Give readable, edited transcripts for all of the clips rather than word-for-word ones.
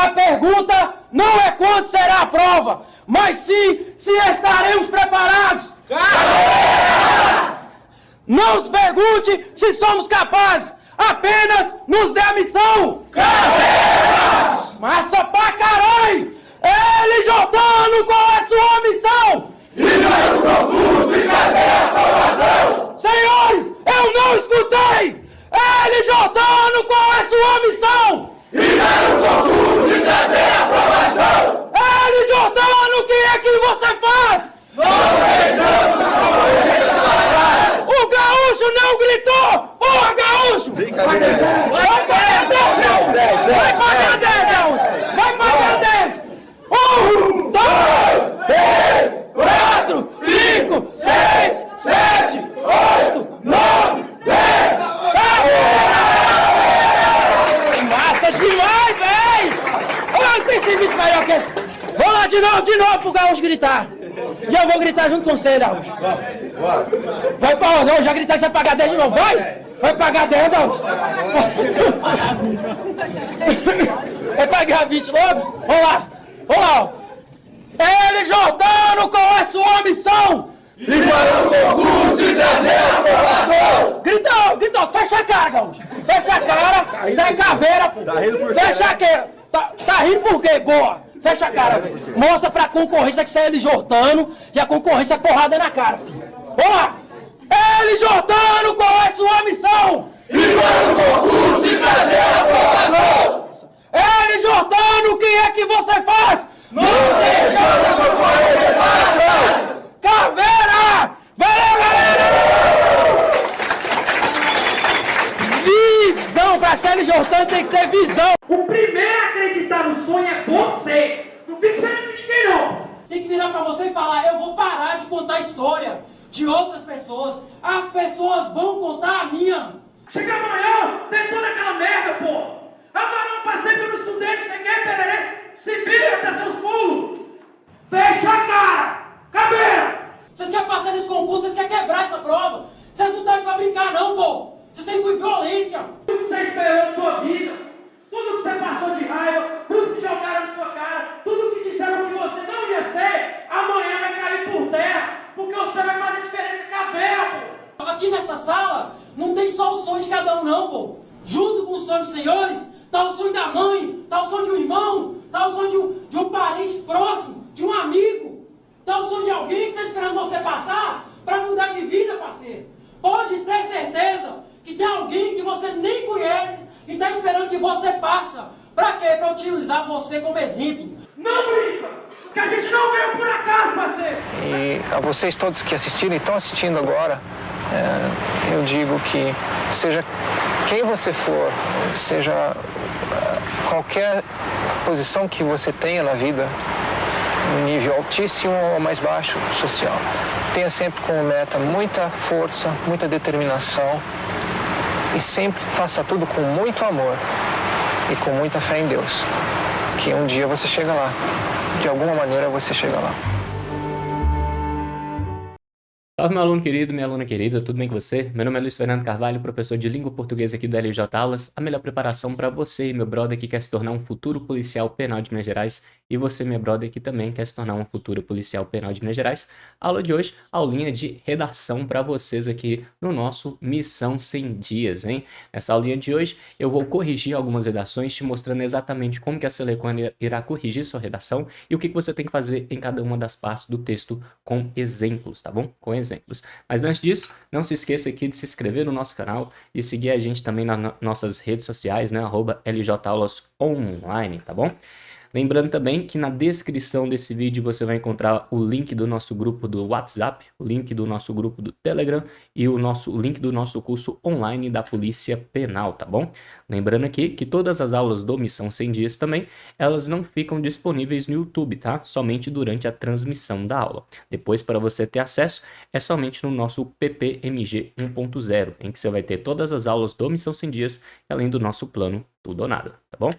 A pergunta não é quando será a prova, mas sim se estaremos preparados. Caveira! Não nos pergunte se somos capazes, apenas nos dê a missão. Caveira! Massa pra caralho! LJano, qual é sua missão? Ligar o concurso e trazer a aprovação! Senhores, eu não escutei! LJano, qual é sua missão? Ligar o concurso e trazer a aprovação! LJano, o que é que você faz? Nós deixamos a companhia para trás! O gaúcho não gritou! Porra, gaúcho! Vai pagar 10! Vai pagar 10, gaúcho! Vai pagar 10! 1, 2, 3, 4, 5, 6, 7, 8, 9, 10! Massa demais, véi! Olha, não tem serviço melhor que esse. Vamos lá de novo pro gaúcho gritar. E eu vou gritar junto com você, gaúcho. Vai pra onde? Eu já gritar que você vai pagar 10 de novo. Vai! Vai pagar 10, gaúcho. Vai pagar 20 logo? Vamos lá. Vamos lá. LJano, qual é sua missão? Ligar o concurso e trazer a aprovação! Grita, fecha a cara, gaúcho! Fecha a cara, isso é caveira, pô! Tá rindo por quê? Fecha a cara! Tá rindo por quê? Boa! Fecha a cara, velho! Mostra pra concorrência que você é LJano e a concorrência é porrada na cara, filho! Vamos lá! LJano, qual é sua missão? Ligar o concurso e trazer a aprovação! LJano, o que é que você faz? Não deixamos a concorrência para trás! Caveira! Valeu, galera! Visão! Pra ser LJano tem que ter visão! O primeiro a acreditar no sonho é você! Não fica esperando de ninguém, não! Tem que virar pra você e falar, eu vou parar de contar a história de outras pessoas. As pessoas vão contar a minha. Chega amanhã, tem toda aquela merda, pô! Amanhã não passei pelo estudante, você quer, pererê? Se vira até seus pulos! Fecha a cara! Caveira! Vocês querem passar nesse concurso, vocês querem quebrar essa prova. Vocês não estão aí pra brincar, não, pô. Vocês têm que ir com violência. Tudo que você esperou de sua vida, tudo que você passou de raiva, tudo que jogaram na sua cara, tudo que disseram que você não ia ser, amanhã vai cair por terra, porque você vai fazer diferença, caveira, pô. Aqui nessa sala, não tem só o sonho de cada um, não, pô. Junto com o sonho dos senhores, tá o sonho da mãe, tá o sonho de um irmão, tá o sonho de um parente próximo, de um amigo. Tá o sonho de alguém que está esperando você passar para mudar de vida, parceiro. Pode ter certeza que tem alguém que você nem conhece e está esperando que você passa. Para quê? Para utilizar você como exemplo. Não brinca! Que a gente não veio por acaso, parceiro! E a vocês todos que assistiram e estão assistindo agora, eu digo que seja quem você for, seja qualquer posição que você tenha na vida, um nível altíssimo ou mais baixo social. Tenha sempre como meta muita força, muita determinação e sempre faça tudo com muito amor e com muita fé em Deus, que um dia você chega lá, de alguma maneira você chega lá. Salve, meu aluno querido, minha aluna querida, tudo bem com você? Meu nome é Luiz Fernando Carvalho, professor de língua portuguesa aqui do LJ Aulas, a melhor preparação para você, meu brother, que quer se tornar um futuro policial penal de Minas Gerais, e você, minha brother, que também quer se tornar um futuro policial penal de Minas Gerais. A aula de hoje, aulinha de redação para vocês aqui no nosso Missão 100 Dias, hein? Nessa aulinha de hoje, eu vou corrigir algumas redações, te mostrando exatamente como que a Selecon irá corrigir sua redação e o que você tem que fazer em cada uma das partes do texto com exemplos, tá bom? Com exemplos. Mas antes disso, não se esqueça aqui de se inscrever no nosso canal e seguir a gente também nas nossas redes sociais, né? @LJAulasOnline, tá bom? Lembrando também que na descrição desse vídeo você vai encontrar o link do nosso grupo do WhatsApp, o link do nosso grupo do Telegram e o link do nosso curso online da Polícia Penal, tá bom? Lembrando aqui que todas as aulas do Missão 100 Dias também, elas não ficam disponíveis no YouTube, tá? Somente durante a transmissão da aula. Depois, para você ter acesso, é somente no nosso PPMG 1.0, em que você vai ter todas as aulas do Missão 100 Dias, além do nosso plano Tudo ou Nada, tá bom?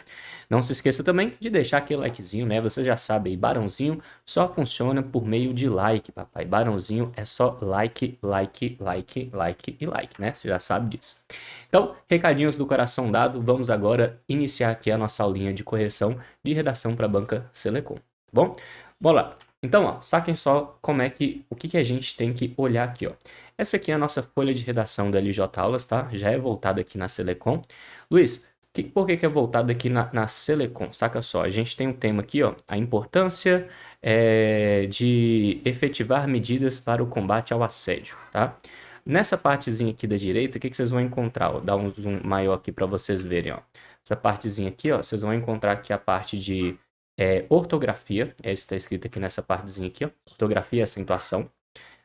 Não se esqueça também de deixar aquele likezinho, né? Você já sabe aí, Barãozinho só funciona por meio de like, papai. Barãozinho é só like, like, like, like e like, né? Você já sabe disso. Então, recadinhos do coração dado, vamos agora iniciar aqui a nossa aulinha de correção de redação para a banca Selecom, tá bom? Bora lá. Então, ó, saquem só como é o que a gente tem que olhar aqui, ó. Essa aqui é a nossa folha de redação da LJ Aulas, tá? Já é voltada aqui na Selecom. Luiz, por que é voltada aqui na Selecom? Saca só, a gente tem um tema aqui, ó, a importância de efetivar medidas para o combate ao assédio, tá? Nessa partezinha aqui da direita, o que vocês vão encontrar? Vou dar um zoom maior aqui para vocês verem, ó. Essa partezinha aqui, ó, vocês vão encontrar aqui a parte de ortografia, está escrito aqui nessa partezinha aqui, ó, ortografia e acentuação.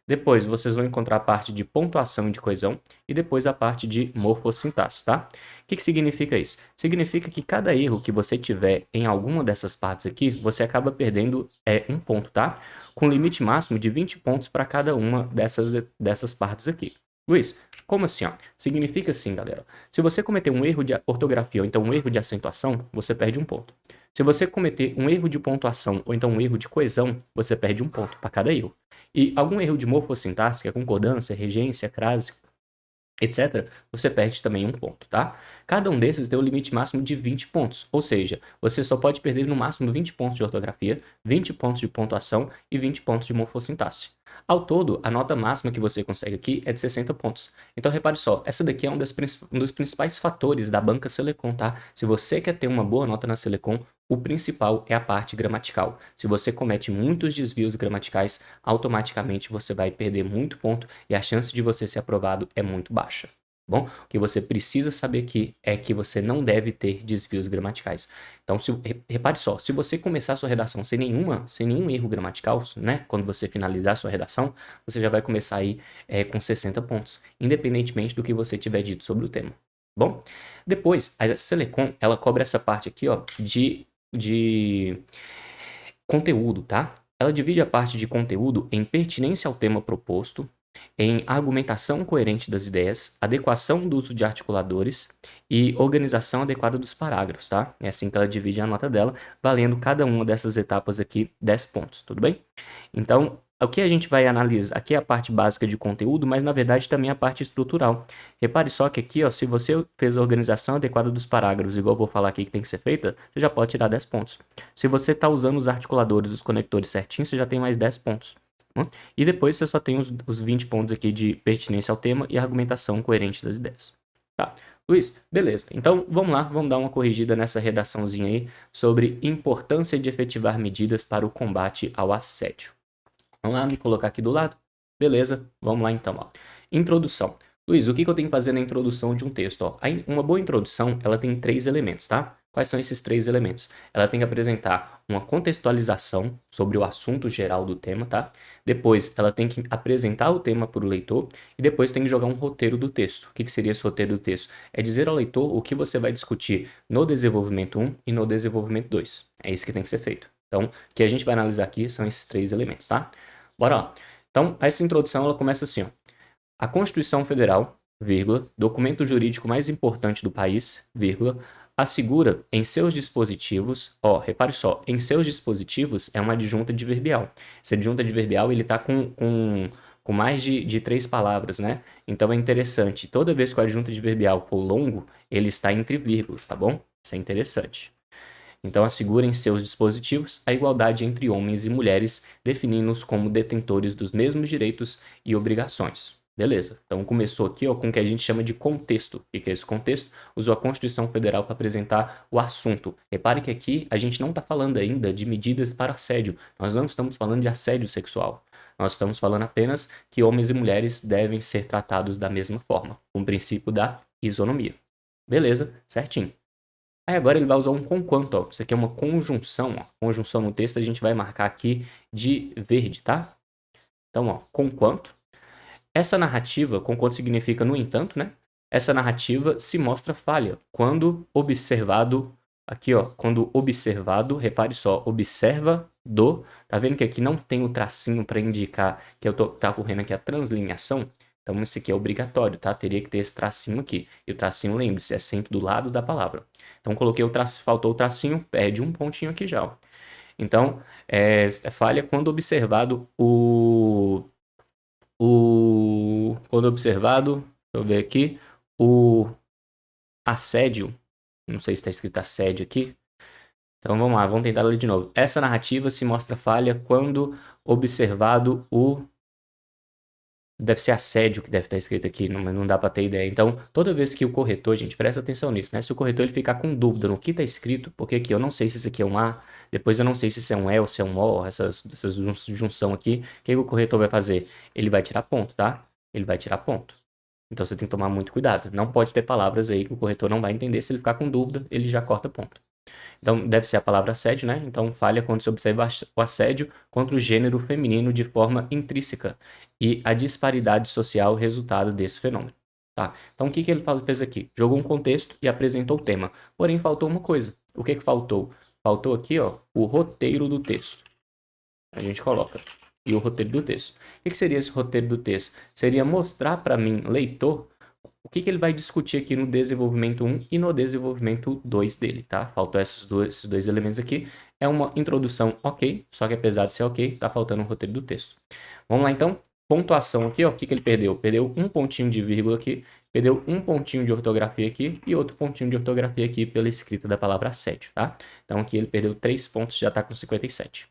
Depois vocês vão encontrar a parte de pontuação e de coesão e depois a parte de morfossintaxe, tá? O que significa isso? Significa que cada erro que você tiver em alguma dessas partes aqui, você acaba perdendo um ponto, tá? Com limite máximo de 20 pontos para cada uma dessas partes aqui. Luiz, como assim, ó? Significa assim, galera. Se você cometer um erro de ortografia ou então um erro de acentuação, você perde um ponto. Se você cometer um erro de pontuação ou então um erro de coesão, você perde um ponto para cada erro. E algum erro de morfossintaxe, que é concordância, regência, crase, etc., você perde também um ponto, tá? Cada um desses tem um limite máximo de 20 pontos, ou seja, você só pode perder no máximo 20 pontos de ortografia, 20 pontos de pontuação e 20 pontos de morfossintaxe. Ao todo, a nota máxima que você consegue aqui é de 60 pontos. Então, repare só, essa daqui é um dos principais fatores da banca Selecom, tá? Se você quer ter uma boa nota na Selecom, o principal é a parte gramatical. Se você comete muitos desvios gramaticais, automaticamente você vai perder muito ponto e a chance de você ser aprovado é muito baixa. Bom, o que você precisa saber aqui é que você não deve ter desvios gramaticais. Então, repare só, se você começar a sua redação sem nenhum erro gramatical, né? Quando você finalizar a sua redação, você já vai começar aí com 60 pontos, independentemente do que você tiver dito sobre o tema. Bom, depois, a Selecom, ela cobre essa parte aqui, ó, de conteúdo, tá? Ela divide a parte de conteúdo em pertinência ao tema proposto, em argumentação coerente das ideias, adequação do uso de articuladores e organização adequada dos parágrafos, tá? É assim que ela divide a nota dela, valendo cada uma dessas etapas aqui 10 pontos, tudo bem? Então, o que a gente vai analisar aqui é a parte básica de conteúdo, mas na verdade também a parte estrutural. Repare só que aqui, ó, se você fez a organização adequada dos parágrafos, igual eu vou falar aqui que tem que ser feita, você já pode tirar 10 pontos. Se você está usando os articuladores, os conectores certinhos, você já tem mais 10 pontos. E depois você só tem os 20 pontos aqui de pertinência ao tema e argumentação coerente das ideias. Tá. Luiz, beleza. Então, vamos lá, vamos dar uma corrigida nessa redaçãozinha aí sobre importância de efetivar medidas para o combate ao assédio. Vamos lá, me colocar aqui do lado? Beleza, vamos lá então, ó. Introdução. Luiz, o que eu tenho que fazer na introdução de um texto? Ó? Uma boa introdução, ela tem 3 elementos, tá? Quais são esses 3 elementos? Ela tem que apresentar uma contextualização sobre o assunto geral do tema, tá? Depois, ela tem que apresentar o tema para o leitor e depois tem que jogar um roteiro do texto. O que seria esse roteiro do texto? É dizer ao leitor o que você vai discutir no desenvolvimento 1 e no desenvolvimento 2. É isso que tem que ser feito. Então, o que a gente vai analisar aqui são esses 3 elementos, tá? Bora lá. Então, essa introdução, ela começa assim, ó. A Constituição Federal, vírgula, documento jurídico mais importante do país, vírgula, assegura em seus dispositivos, ó, repare só, em seus dispositivos é uma adjunta adverbial. Essa adjunta adverbial, ele tá com mais de 3 palavras, né? Então é interessante, toda vez que o adjunto adverbial for longo, ele está entre vírgulas, tá bom? Isso é interessante. Então assegura em seus dispositivos a igualdade entre homens e mulheres, definindo-os como detentores dos mesmos direitos e obrigações. Beleza, então começou aqui ó, com o que a gente chama de contexto. O que é esse contexto? Usou a Constituição Federal para apresentar o assunto. Repare que aqui a gente não está falando ainda de medidas para assédio. Nós não estamos falando de assédio sexual. Nós estamos falando apenas que homens e mulheres devem ser tratados da mesma forma, com o princípio da isonomia. Beleza, certinho. Aí agora ele vai usar um conquanto, ó. Isso aqui é uma conjunção, ó. Conjunção no texto a gente vai marcar aqui de verde, tá? Então, ó, conquanto. Essa narrativa, conquanto significa no entanto, né? Essa narrativa se mostra falha quando observado, aqui ó, quando observado, repare só, observa do, tá vendo que aqui não tem o tracinho para indicar que tá ocorrendo aqui a translinhação? Então isso aqui é obrigatório, tá? Teria que ter esse tracinho aqui. E o tracinho, lembre-se, é sempre do lado da palavra. Então coloquei o tracinho, faltou o tracinho, perde um pontinho aqui já, ó. Então, é falha quando observado quando observado, deixa eu ver aqui, o assédio, Não sei se está escrito assédio aqui. Então vamos lá, vamos tentar ler de novo. Essa narrativa se mostra falha quando observado o... Deve ser assédio que deve estar escrito aqui, não dá para ter ideia. Então, toda vez que o corretor, gente, presta atenção nisso, né? Se o corretor ele ficar com dúvida no que está escrito, porque aqui eu não sei se isso aqui é um A, depois eu não sei se isso é um E ou se é um O, essa junção aqui, o que o corretor vai fazer? Ele vai tirar ponto, tá? Ele vai tirar ponto. Então você tem que tomar muito cuidado. Não pode ter palavras aí que o corretor não vai entender. Se ele ficar com dúvida, ele já corta ponto. Então, deve ser a palavra assédio, né? Então, falha quando se observa o assédio contra o gênero feminino de forma intrínseca e a disparidade social resultado desse fenômeno. Tá? Então, o que ele fez aqui? Jogou um contexto e apresentou o tema. Porém, faltou uma coisa. O que faltou? Faltou aqui, ó, o roteiro do texto. A gente coloca. E o roteiro do texto. O que seria esse roteiro do texto? Seria mostrar para mim, leitor, o que ele vai discutir aqui no desenvolvimento 1 e no desenvolvimento 2 dele, tá? Faltou esses dois elementos aqui. É uma introdução ok, só que apesar de ser ok, tá faltando o roteiro do texto. Vamos lá então. Pontuação aqui, ó. O que ele perdeu? Perdeu um pontinho de vírgula aqui, perdeu um pontinho de ortografia aqui e outro pontinho de ortografia aqui pela escrita da palavra assédio, tá? Então aqui ele perdeu 3 pontos, já tá com 57.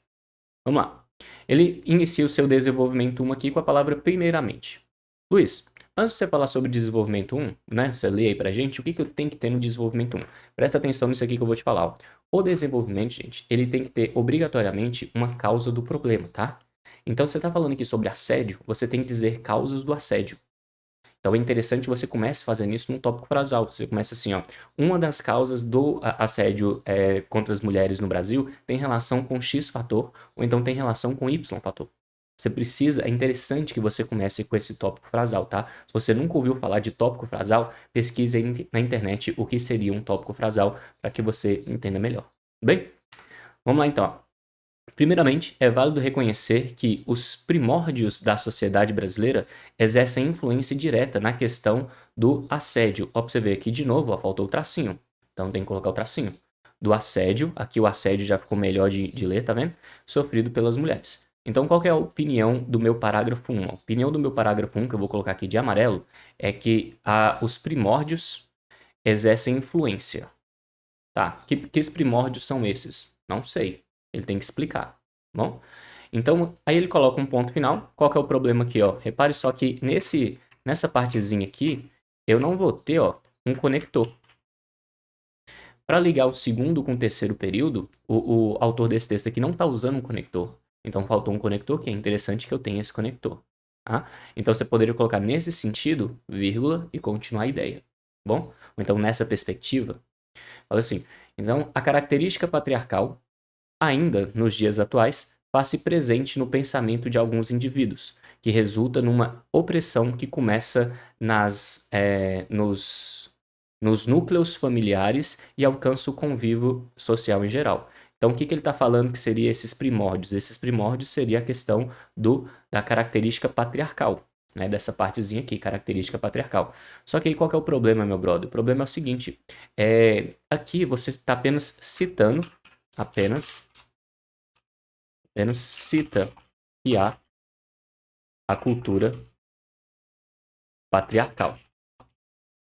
Vamos lá. Ele inicia o seu desenvolvimento 1 aqui com a palavra primeiramente. Luiz, antes de você falar sobre desenvolvimento 1, né? Você lê aí pra gente o que tem que ter no desenvolvimento 1. Presta atenção nisso aqui que eu vou te falar, ó. O desenvolvimento, gente, ele tem que ter obrigatoriamente uma causa do problema, tá? Então, você tá falando aqui sobre assédio, você tem que dizer causas do assédio. Então, é interessante que você comece fazendo isso num tópico frasal. Você começa assim, ó. Uma das causas do assédio contra as mulheres no Brasil tem relação com X fator, ou então tem relação com Y fator. Você precisa, é interessante que você comece com esse tópico frasal, tá? Se você nunca ouviu falar de tópico frasal, pesquise aí na internet o que seria um tópico frasal para que você entenda melhor. Bem, vamos lá então, ó. Primeiramente, é válido reconhecer que os primórdios da sociedade brasileira exercem influência direta na questão do assédio. Ó, pra você ver aqui de novo, ó, faltou o tracinho. Então tem que colocar o tracinho. Do assédio, aqui o assédio já ficou melhor de ler, tá vendo? Sofrido pelas mulheres. Então qual que é a opinião do meu parágrafo 1? A opinião do meu parágrafo 1, que eu vou colocar aqui de amarelo, é que os primórdios exercem influência. Tá? Que primórdios são esses? Não sei. Ele tem que explicar, bom? Então, aí ele coloca um ponto final. Qual que é o problema aqui, ó? Repare só que nessa partezinha aqui, eu não vou ter, ó, um conector. Para ligar o segundo com o terceiro período, o autor desse texto aqui não está usando um conector. Então, faltou um conector, que é interessante que eu tenha esse conector. Tá? Então, você poderia colocar nesse sentido, vírgula, e continuar a ideia, bom? Ou então, nessa perspectiva, fala assim, então, a característica patriarcal ainda nos dias atuais, faz-se presente no pensamento de alguns indivíduos, que resulta numa opressão que começa nos núcleos familiares e alcança o convívio social em geral. Então, o que ele está falando que seria esses primórdios? Esses primórdios seria a questão da característica patriarcal, né? Dessa partezinha aqui, característica patriarcal. Só que aí qual que é o problema, meu brother? O problema é o seguinte, aqui você está apenas citando, apenas cita que há a cultura patriarcal.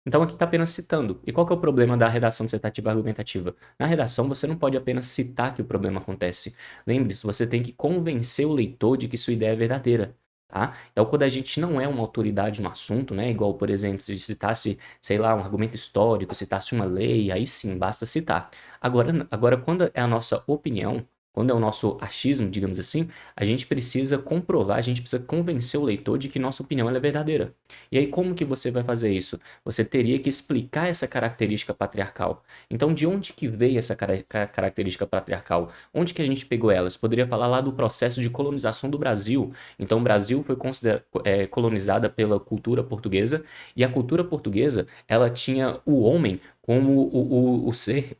Então aqui está apenas citando. E qual que é o problema da redação dissertativa argumentativa? Na redação você não pode apenas citar que o problema acontece. Lembre-se, você tem que convencer o leitor de que sua ideia é verdadeira. Tá? Então quando a gente não é uma autoridade no assunto, né, igual por exemplo se citasse, sei lá, um argumento histórico, citasse uma lei, aí sim, basta citar. Agora quando é a nossa opinião, quando é o nosso achismo, digamos assim, a gente precisa comprovar, a gente precisa convencer o leitor de que nossa opinião é verdadeira. E aí como que você vai fazer isso? Você teria que explicar essa característica patriarcal. Então de onde que veio essa característica patriarcal? Onde que a gente pegou ela? Você poderia falar lá do processo de colonização do Brasil. Então o Brasil foi colonizada pela cultura portuguesa e a cultura portuguesa, ela tinha o homem como o ser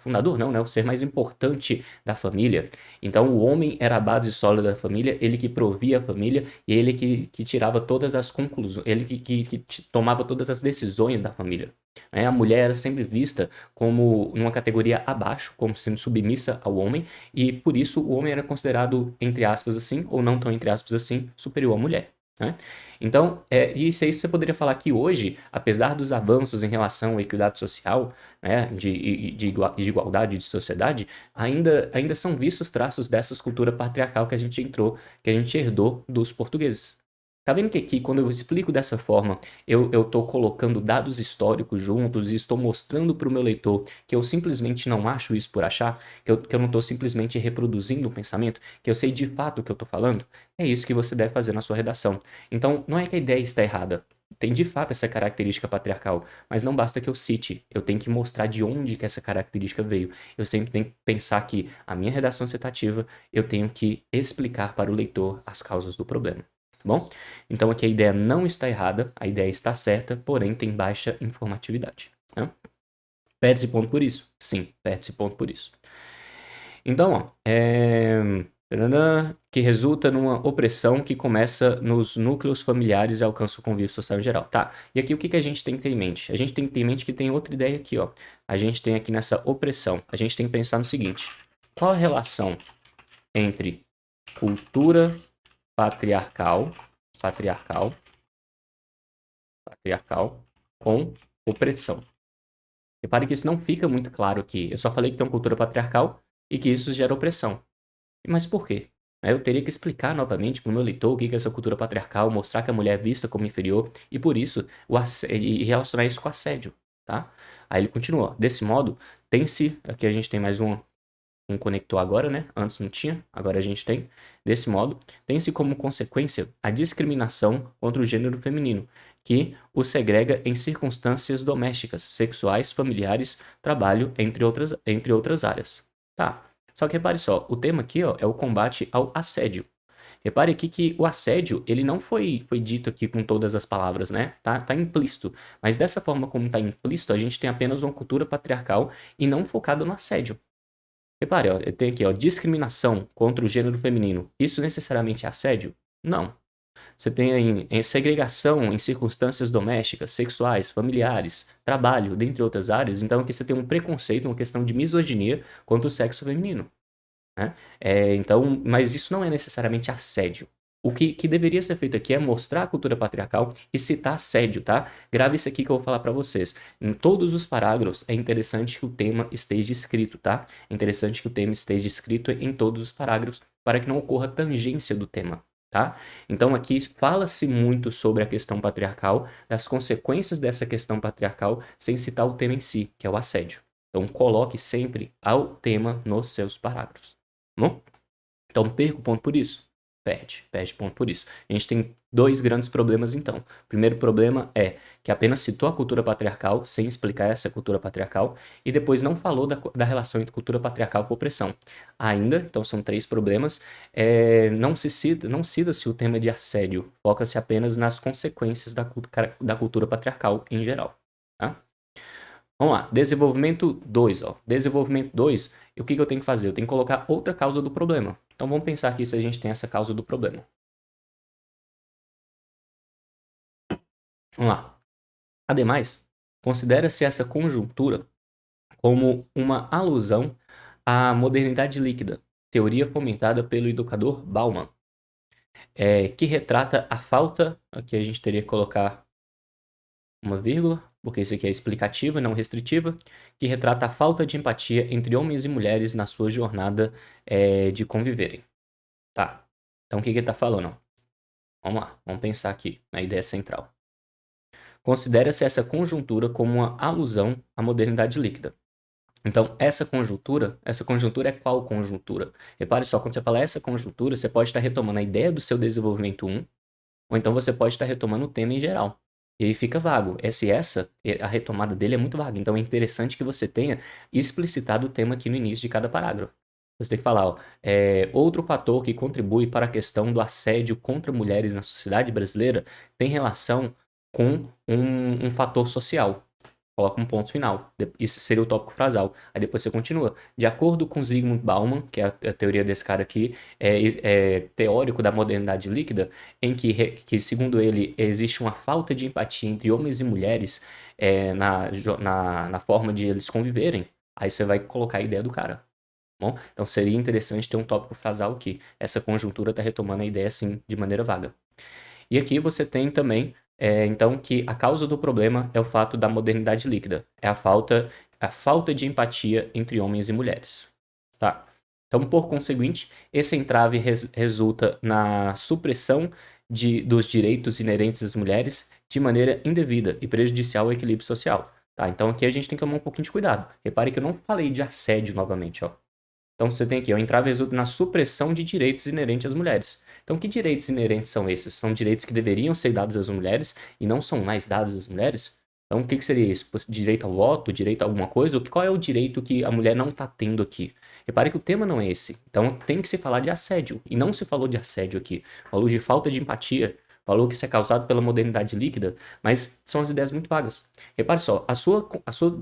fundador, não, né? O ser mais importante da família. Então, o homem era a base sólida da família, ele que provia a família e ele que tirava todas as conclusões, ele que tomava todas as decisões da família. Né? A mulher era sempre vista como numa categoria abaixo, como sendo submissa ao homem, e por isso o homem era considerado, entre aspas assim, ou não tão entre aspas assim, superior à mulher. né? Então, isso aí você poderia falar que hoje, apesar dos avanços em relação à equidade social, né, de igualdade de sociedade, ainda são vistos traços dessa cultura patriarcal que a gente herdou dos portugueses. Tá vendo que aqui, quando eu explico dessa forma, eu tô colocando dados históricos juntos e estou mostrando para o meu leitor que eu simplesmente não acho isso por achar, que eu não estou simplesmente reproduzindo um pensamento, que eu sei de fato o que eu estou falando? É isso que você deve fazer na sua redação. Então, não é que a ideia está errada. Tem de fato essa característica patriarcal, mas não basta que eu cite, eu tenho que mostrar de onde que essa característica veio. Eu sempre tenho que pensar que a minha redação citativa, eu tenho que explicar para o leitor as causas do problema. Tá bom? Então aqui a ideia não está errada, a ideia está certa, porém tem baixa informatividade. Né? Perde-se ponto por isso? Sim, perde-se ponto por isso. Então, ó, que resulta numa opressão que começa nos núcleos familiares e alcança o convívio social em geral. Tá, e aqui o que a gente tem que ter em mente? A gente tem que ter em mente que tem outra ideia aqui, ó. A gente tem aqui nessa opressão, a gente tem que pensar no seguinte: qual a relação entre cultura patriarcal com opressão? Repare que isso não fica muito claro aqui. Eu só falei que tem uma cultura patriarcal e que isso gera opressão. Mas por quê? Eu teria que explicar novamente para o meu leitor o que é essa cultura patriarcal, mostrar que a mulher é vista como inferior e por isso e relacionar isso com assédio, tá? Aí ele continua. Desse modo, tem-se, aqui a gente tem mais um conector agora, né? Antes não tinha, agora a gente tem. Desse modo, tem-se como consequência a discriminação contra o gênero feminino, que o segrega em circunstâncias domésticas, sexuais, familiares, trabalho, entre outras áreas. Tá. Só que repare só, o tema aqui, ó, é o combate ao assédio. Repare aqui que o assédio, ele não foi dito aqui com todas as palavras, né? Tá implícito. Mas dessa forma como tá implícito, a gente tem apenas uma cultura patriarcal e não focada no assédio. Repare, ó, tem aqui, ó, discriminação contra o gênero feminino. Isso necessariamente é assédio? Não. Você tem aí segregação em circunstâncias domésticas, sexuais, familiares, trabalho, dentre outras áreas. Então aqui você tem um preconceito, uma questão de misoginia contra o sexo feminino. Né? Então, mas isso não é necessariamente assédio. O que deveria ser feito aqui é mostrar a cultura patriarcal e citar assédio, tá? Grave isso aqui que eu vou falar para vocês. Em todos os parágrafos é interessante que o tema esteja escrito, tá? É interessante que o tema esteja escrito em todos os parágrafos para que não ocorra tangência do tema, tá? Então aqui fala-se muito sobre a questão patriarcal, das consequências dessa questão patriarcal, sem citar o tema em si, que é o assédio. Então coloque sempre ao tema nos seus parágrafos, tá bom? Então perca o ponto por isso? Perde ponto por isso. A gente tem dois grandes problemas então. O primeiro problema é que apenas citou a cultura patriarcal sem explicar essa cultura patriarcal e depois não falou da relação entre cultura patriarcal com opressão. Ainda, então são três problemas, não cita-se o tema de assédio, foca-se apenas nas consequências da cultura patriarcal em geral. Tá? Vamos lá, desenvolvimento 2, ó. Desenvolvimento 2, o que eu tenho que fazer? Eu tenho que colocar outra causa do problema. Então vamos pensar aqui se a gente tem essa causa do problema. Vamos lá. Ademais, considera-se essa conjuntura como uma alusão à modernidade líquida, teoria fomentada pelo educador Bauman, que retrata a falta, aqui a gente teria que colocar uma vírgula, porque isso aqui é explicativa, não restritiva, que retrata a falta de empatia entre homens e mulheres na sua jornada de conviverem. Tá, então o que ele está falando? Vamos lá, vamos pensar aqui na ideia central. Considera-se essa conjuntura como uma alusão à modernidade líquida. Então, essa conjuntura é qual conjuntura? Repare só, quando você fala essa conjuntura, você pode estar retomando a ideia do seu desenvolvimento 1, ou então você pode estar retomando o tema em geral. E aí fica vago. A retomada dele é muito vaga. Então é interessante que você tenha explicitado o tema aqui no início de cada parágrafo. Você tem que falar, ó, outro fator que contribui para a questão do assédio contra mulheres na sociedade brasileira tem relação com um fator social. Coloca um ponto final. Isso seria o tópico frasal. Aí depois você continua. De acordo com Zygmunt Bauman, que é a teoria desse cara aqui, teórico da modernidade líquida, em que, segundo ele, existe uma falta de empatia entre homens e mulheres na forma de eles conviverem. Aí você vai colocar a ideia do cara. Bom? Então seria interessante ter um tópico frasal aqui. Essa conjuntura está retomando a ideia assim de maneira vaga. E aqui você tem também, então, que a causa do problema é o fato da modernidade líquida. É a falta de empatia entre homens e mulheres. Tá? Então, por conseguinte, esse entrave resulta na supressão dos direitos inerentes às mulheres de maneira indevida e prejudicial ao equilíbrio social. Tá? Então, aqui a gente tem que tomar um pouquinho de cuidado. Repare que eu não falei de assédio novamente, ó. Então você tem aqui, o entrave resulta na supressão de direitos inerentes às mulheres. Então que direitos inerentes são esses? São direitos que deveriam ser dados às mulheres e não são mais dados às mulheres? Então o que seria isso? Direito ao voto, direito a alguma coisa? Qual é o direito que a mulher não está tendo aqui? Repare que o tema não é esse. Então tem que se falar de assédio. E não se falou de assédio aqui. Falou de falta de empatia. Falou que isso é causado pela modernidade líquida, mas são as ideias muito vagas. Repare só,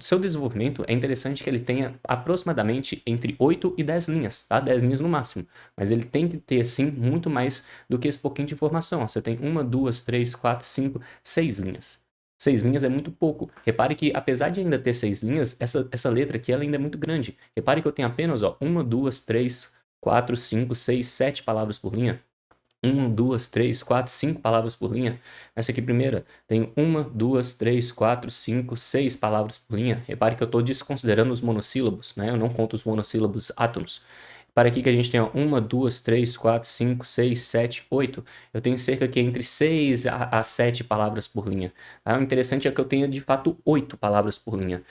seu desenvolvimento é interessante que ele tenha aproximadamente entre 8 e 10 linhas, tá? 10 linhas no máximo. Mas ele tem que ter, sim, muito mais do que esse pouquinho de informação. Ó. Você tem 1, 2, 3, 4, 5, 6 linhas. 6 linhas é muito pouco. Repare que, apesar de ainda ter 6 linhas, essa letra aqui ela ainda é muito grande. Repare que eu tenho apenas 1, 2, 3, 4, 5, 6, 7 palavras por linha. 1, 2, 3, 4, 5 palavras por linha. Nessa aqui primeira, tem 1, 2, 3, 4, 5, 6 palavras por linha. Repare que eu estou desconsiderando os monossílabos, né? Eu não conto os monossílabos átonos. Para aqui que a gente tem 1, 2, 3, 4, 5, 6, 7, 8. Eu tenho cerca aqui entre 6 a 7 palavras por linha. O interessante é que eu tenho de fato 8 palavras por linha.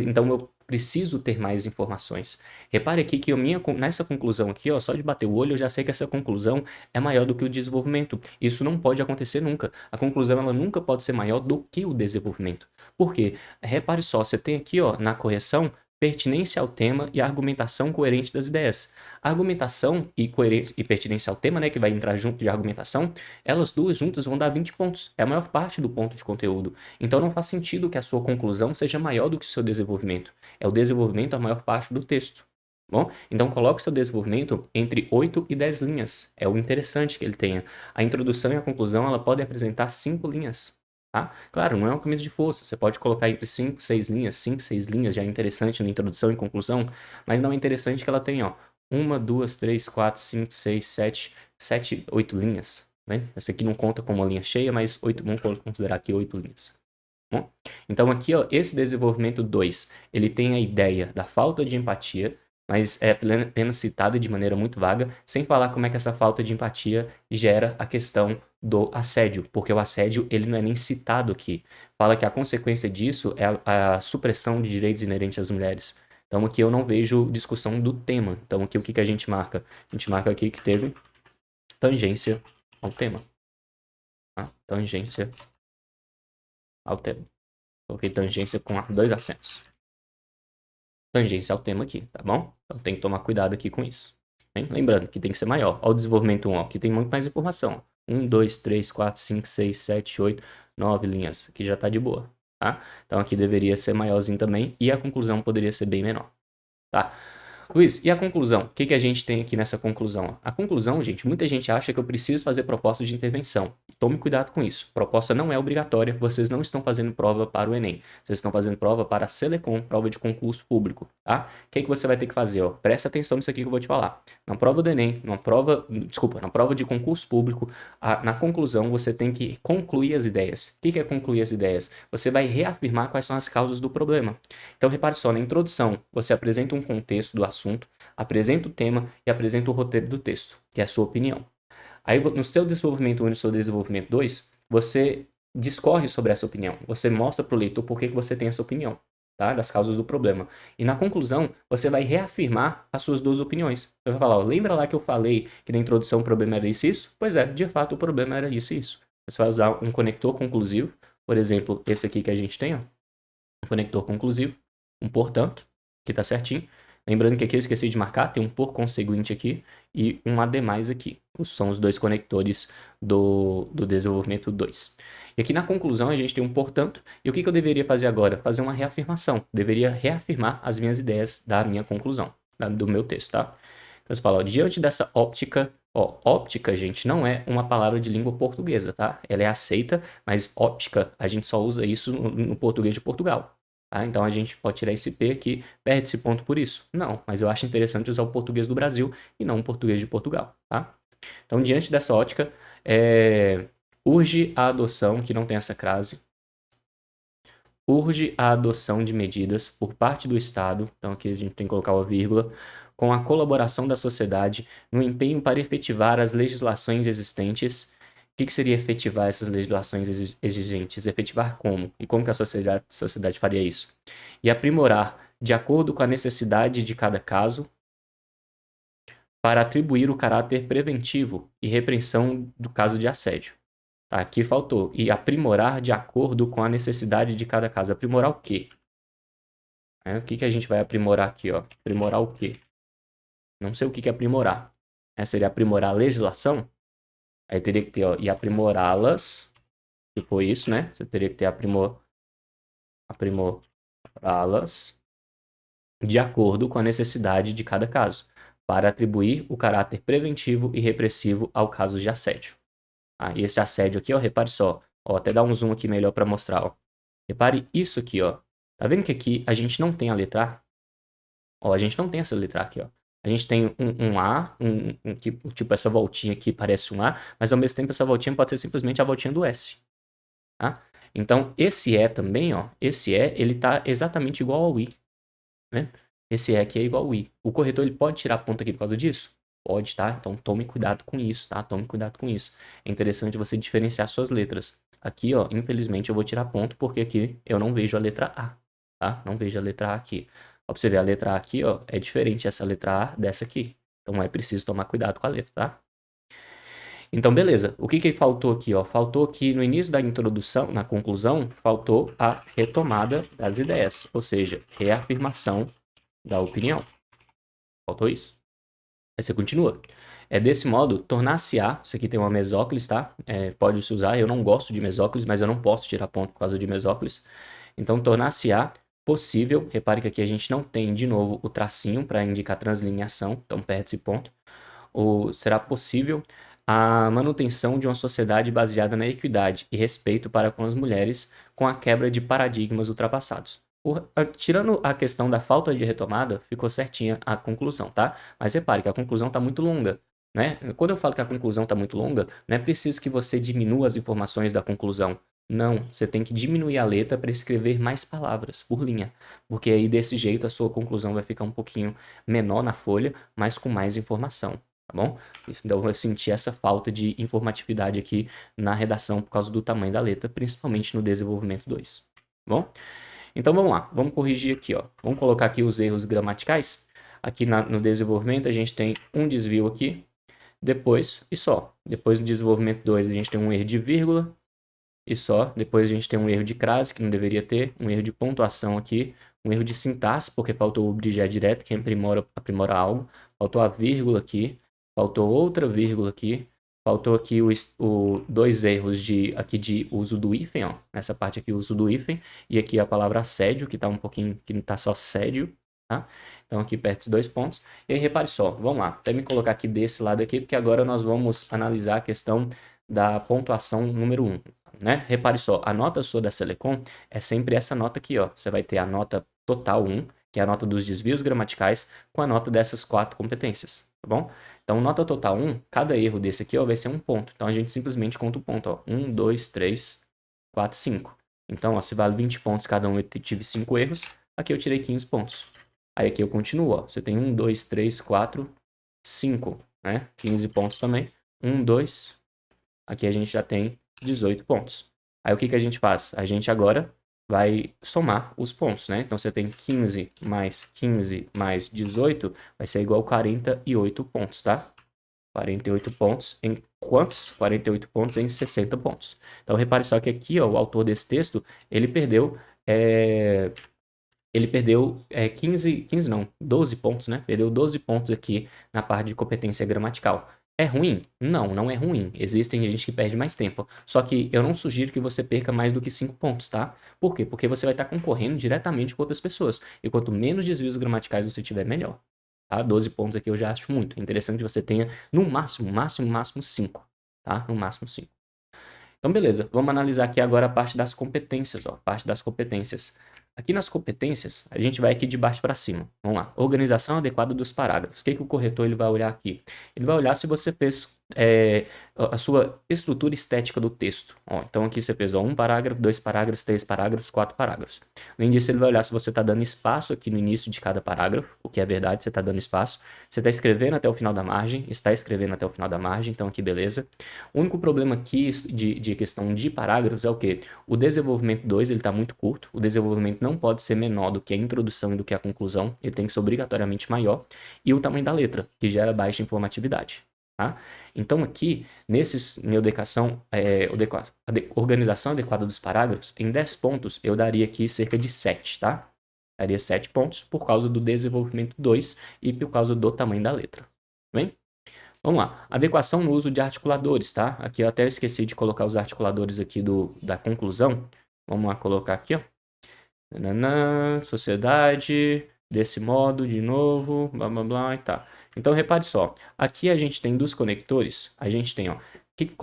Então eu preciso ter mais informações. Repare aqui que nessa conclusão aqui, ó, só de bater o olho eu já sei que essa conclusão é maior do que o desenvolvimento. Isso não pode acontecer nunca. A conclusão ela nunca pode ser maior do que o desenvolvimento. Por quê? Repare só, você tem aqui ó, na correção pertinência ao tema e argumentação coerente das ideias. A argumentação e coerência e pertinência ao tema, né, que vai entrar junto de argumentação, elas duas juntas vão dar 20 pontos. É a maior parte do ponto de conteúdo. Então não faz sentido que a sua conclusão seja maior do que o seu desenvolvimento. É o desenvolvimento a maior parte do texto. Bom, então coloque seu desenvolvimento entre 8 e 10 linhas. É o interessante que ele tenha. A introdução e a conclusão ela podem apresentar 5 linhas. Tá? Claro, não é uma camisa de força, você pode colocar entre 5, 6 linhas, 5, 6 linhas já é interessante na introdução e conclusão, mas não é interessante que ela tenha, ó, 1, 2, 3, 4, 5, 6, 7, 8 linhas, né? Essa aqui não conta como uma linha cheia, mas 8, vamos considerar aqui 8 linhas. Bom, então aqui, ó, esse desenvolvimento 2, ele tem a ideia da falta de empatia, mas é apenas citada de maneira muito vaga, sem falar como é que essa falta de empatia gera a questão do assédio, porque o assédio ele não é nem citado aqui. Fala que a consequência disso é a supressão de direitos inerentes às mulheres. Então aqui eu não vejo discussão do tema. Então aqui o que a gente marca? A gente marca aqui que teve tangência ao tema. Tá? Tangência ao tema. Coloquei tangência com 2 acentos. Tangência ao tema aqui, tá bom? Então tem que tomar cuidado aqui com isso. Hein? Lembrando que tem que ser maior. Olha o desenvolvimento 1, ó, aqui tem muito mais informação. 1, 2, 3, 4, 5, 6, 7, 8, 9 linhas. Aqui já tá de boa, tá? Então aqui deveria ser maiorzinho também e a conclusão poderia ser bem menor, tá? Luiz, e a conclusão? O que a gente tem aqui nessa conclusão? A conclusão, gente, muita gente acha que eu preciso fazer proposta de intervenção. Tome cuidado com isso. Proposta não é obrigatória, vocês não estão fazendo prova para o Enem. Vocês estão fazendo prova para a Selecom, prova de concurso público, tá? O que você vai ter que fazer? Ó? Presta atenção nisso aqui que eu vou te falar. Na prova do Enem, na prova de concurso público, na conclusão você tem que concluir as ideias. O que é concluir as ideias? Você vai reafirmar quais são as causas do problema. Então repare só, na introdução você apresenta um contexto do assunto, apresenta o tema e apresenta o roteiro do texto, que é a sua opinião. Aí no seu desenvolvimento 1 e no seu desenvolvimento 2, você discorre sobre essa opinião. Você mostra para o leitor por que você tem essa opinião, tá? Das causas do problema. E na conclusão, você vai reafirmar as suas duas opiniões. Você vai falar, ó, lembra lá que eu falei que na introdução o problema era isso e isso? Pois é, de fato o problema era isso e isso. Você vai usar um conector conclusivo, por exemplo, esse aqui que a gente tem, ó, um conector conclusivo, um portanto, que está certinho. Lembrando que aqui eu esqueci de marcar, tem um por conseguinte aqui e um ademais aqui. São os dois conectores do desenvolvimento 2. E aqui na conclusão a gente tem um portanto. E o que eu deveria fazer agora? Fazer uma reafirmação. Deveria reafirmar as minhas ideias da minha conclusão, do meu texto, tá? Então você fala, ó, diante dessa óptica, ó, óptica, gente, não é uma palavra de língua portuguesa, tá? Ela é aceita, mas óptica, a gente só usa isso no português de Portugal. Tá? Então a gente pode tirar esse P aqui, perde esse ponto por isso? Não, mas eu acho interessante usar o português do Brasil e não o português de Portugal. Tá? Então, diante dessa ótica, urge a adoção, que não tem essa crase, urge a adoção de medidas por parte do Estado, então aqui a gente tem que colocar uma vírgula, com a colaboração da sociedade no empenho para efetivar as legislações existentes. O que seria efetivar essas legislações existentes? Efetivar como? E como que a sociedade faria isso? E aprimorar, de acordo com a necessidade de cada caso, para atribuir o caráter preventivo e repreensão do caso de assédio. Tá, aqui faltou. E aprimorar de acordo com a necessidade de cada caso. Aprimorar o quê? O que a gente vai aprimorar aqui, ó? Aprimorar o quê? Não sei o que é aprimorar. Seria aprimorar a legislação? Aí teria que ter, ó, e aprimorá-las. Se for isso, né? Você teria que ter aprimorá-las de acordo com a necessidade de cada caso, para atribuir o caráter preventivo e repressivo ao caso de assédio. E esse assédio aqui, ó, repare só. Ó, até dar um zoom aqui melhor para mostrar, ó. Repare isso aqui, ó. Tá vendo que aqui a gente não tem a letra A? Ó, a gente não tem essa letra A aqui, ó. A gente tem um A, tipo essa voltinha aqui parece um A, mas ao mesmo tempo essa voltinha pode ser simplesmente a voltinha do S. Tá? Então, esse E também, ó, esse E, ele tá exatamente igual ao I. Né? Esse E aqui é igual ao I. O corretor, ele pode tirar ponto aqui por causa disso? Pode, tá? Então, tome cuidado com isso, tá? Tome cuidado com isso. É interessante você diferenciar suas letras. Aqui, ó, infelizmente eu vou tirar ponto porque aqui eu não vejo a letra A, tá? Não vejo a letra A aqui. Ó, pra você ver, a letra A aqui, ó, é diferente essa letra A dessa aqui. Então, é preciso tomar cuidado com a letra, tá? Então, beleza. O que faltou aqui, ó? Faltou que no início da introdução, na conclusão, faltou a retomada das ideias. Ou seja, reafirmação da opinião. Faltou isso. Aí você continua. Desse modo, tornar-se-á, isso aqui tem uma mesóclise, tá? Pode-se usar, eu não gosto de mesóclise, mas eu não posso tirar ponto por causa de mesóclise. Então, tornar-se-á possível, repare que aqui a gente não tem, de novo, o tracinho para indicar translineação, então perde esse ponto. Será possível a manutenção de uma sociedade baseada na equidade e respeito para com as mulheres, com a quebra de paradigmas ultrapassados. Tirando a questão da falta de retomada, ficou certinha a conclusão, tá? Mas repare que a conclusão está muito longa, né? Quando eu falo que a conclusão está muito longa, não é preciso que você diminua as informações da conclusão. Não, você tem que diminuir a letra para escrever mais palavras por linha, porque aí desse jeito a sua conclusão vai ficar um pouquinho menor na folha, mas com mais informação, tá bom? Então eu senti essa falta de informatividade aqui na redação por causa do tamanho da letra, principalmente no desenvolvimento 2, tá bom? Então vamos lá, vamos corrigir aqui, ó. Vamos colocar aqui os erros gramaticais. Aqui no desenvolvimento a gente tem um desvio aqui, depois e só. Depois no desenvolvimento 2 a gente tem um erro de vírgula e só. Depois a gente tem um erro de crase, que não deveria ter, um erro de pontuação aqui, um erro de sintaxe, porque faltou o objeto direto, que aprimora algo. Faltou a vírgula aqui, faltou outra vírgula aqui. Faltou aqui dois erros de uso do hífen, ó. Nessa parte aqui, o uso do hífen. E aqui a palavra assédio, que tá um pouquinho, que não tá só sédio, tá? Então aqui perto esses 2 pontos. E aí, repare só, vamos lá. Até me colocar aqui desse lado aqui, porque agora nós vamos analisar a questão da pontuação número 1, né? Repare só, a nota sua da Selecom é sempre essa nota aqui, ó. Você vai ter a nota total 1, que é a nota dos desvios gramaticais, com a nota dessas 4 competências, tá bom? Então, nota total 1, cada erro desse aqui, ó, vai ser um ponto. Então, a gente simplesmente conta o ponto, ó. 1, 2, 3, 4, 5. Então, ó, se vale 20 pontos cada um, eu tive 5 erros. Aqui eu tirei 15 pontos. Aí aqui eu continuo, ó. Você tem 1, 2, 3, 4, 5, né? 15 pontos também. 1, 2. Aqui a gente já tem 18 pontos. Aí o que a gente faz? A gente agora vai somar os pontos, né? Então, você tem 15 mais 18, vai ser igual a 48 pontos, tá? 48 pontos em quantos? 48 pontos em 60 pontos. Então, repare só que aqui, ó, o autor desse texto, ele perdeu 12 pontos, né? Perdeu 12 pontos aqui na parte de competência gramatical. É ruim? Não, não é ruim. Existem gente que perde mais tempo. Só que eu não sugiro que você perca mais do que 5 pontos, tá? Por quê? Porque você vai estar concorrendo diretamente com outras pessoas. E quanto menos desvios gramaticais você tiver, melhor. Tá? 12 pontos aqui eu já acho muito. É interessante que você tenha no máximo 5. Tá? No máximo 5. Então, beleza. Vamos analisar aqui agora a parte das competências, ó. Parte das competências. Aqui nas competências, a gente vai aqui de baixo para cima. Vamos lá. Organização adequada dos parágrafos. O que o corretor ele vai olhar aqui? Ele vai olhar se você fez a sua estrutura estética do texto. Ó, então aqui você fez um parágrafo, 2 parágrafos, 3 parágrafos, 4 parágrafos. Além disso, ele vai olhar se você está dando espaço aqui no início de cada parágrafo, o que é verdade, você está dando espaço. Você está escrevendo até o final da margem, está escrevendo até o final da margem, então aqui beleza. O único problema aqui de questão de parágrafos é o quê? O desenvolvimento 2 ele está muito curto, o desenvolvimento não pode ser menor do que a introdução e do que a conclusão, ele tem que ser obrigatoriamente maior, e o tamanho da letra, que gera baixa informatividade. Tá? Então aqui, minha organização adequada dos parágrafos, em 10 pontos eu daria aqui cerca de 7, tá? Daria 7 pontos por causa do desenvolvimento 2 e por causa do tamanho da letra. Bem? Vamos lá. Adequação no uso de articuladores, tá? Aqui eu até esqueci de colocar os articuladores aqui da conclusão. Vamos lá colocar aqui, ó. Sociedade, desse modo, de novo, blá blá blá e tá. Então repare só, aqui a gente tem dos conectores, a gente tem, ó, que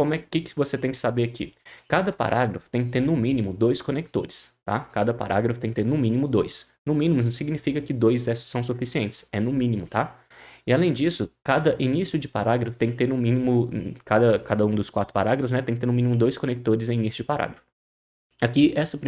você tem que saber aqui? Cada parágrafo tem que ter no mínimo 2 conectores, tá? Cada parágrafo tem que ter no mínimo 2. No mínimo não significa que 2 são suficientes, é no mínimo, tá? E além disso, cada início de parágrafo tem que ter no mínimo, cada um dos 4 parágrafos, né, tem que ter no mínimo 2 conectores em início de parágrafo. Aqui, essa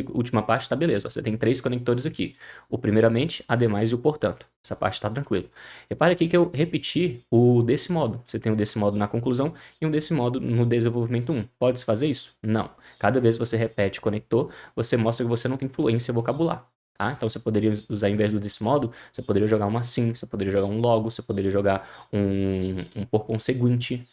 última parte está beleza. Você tem 3 conectores aqui. O primeiramente, ademais e o portanto. Essa parte está tranquila. Repare aqui que eu repeti o desse modo. Você tem o desse modo na conclusão e um desse modo no desenvolvimento 1. Pode fazer isso? Não. Cada vez que você repete conector, você mostra que você não tem fluência vocabular. Tá? Então você poderia usar, em vez do desse modo, você poderia jogar uma sim, você poderia jogar um logo, você poderia jogar um por conseguinte.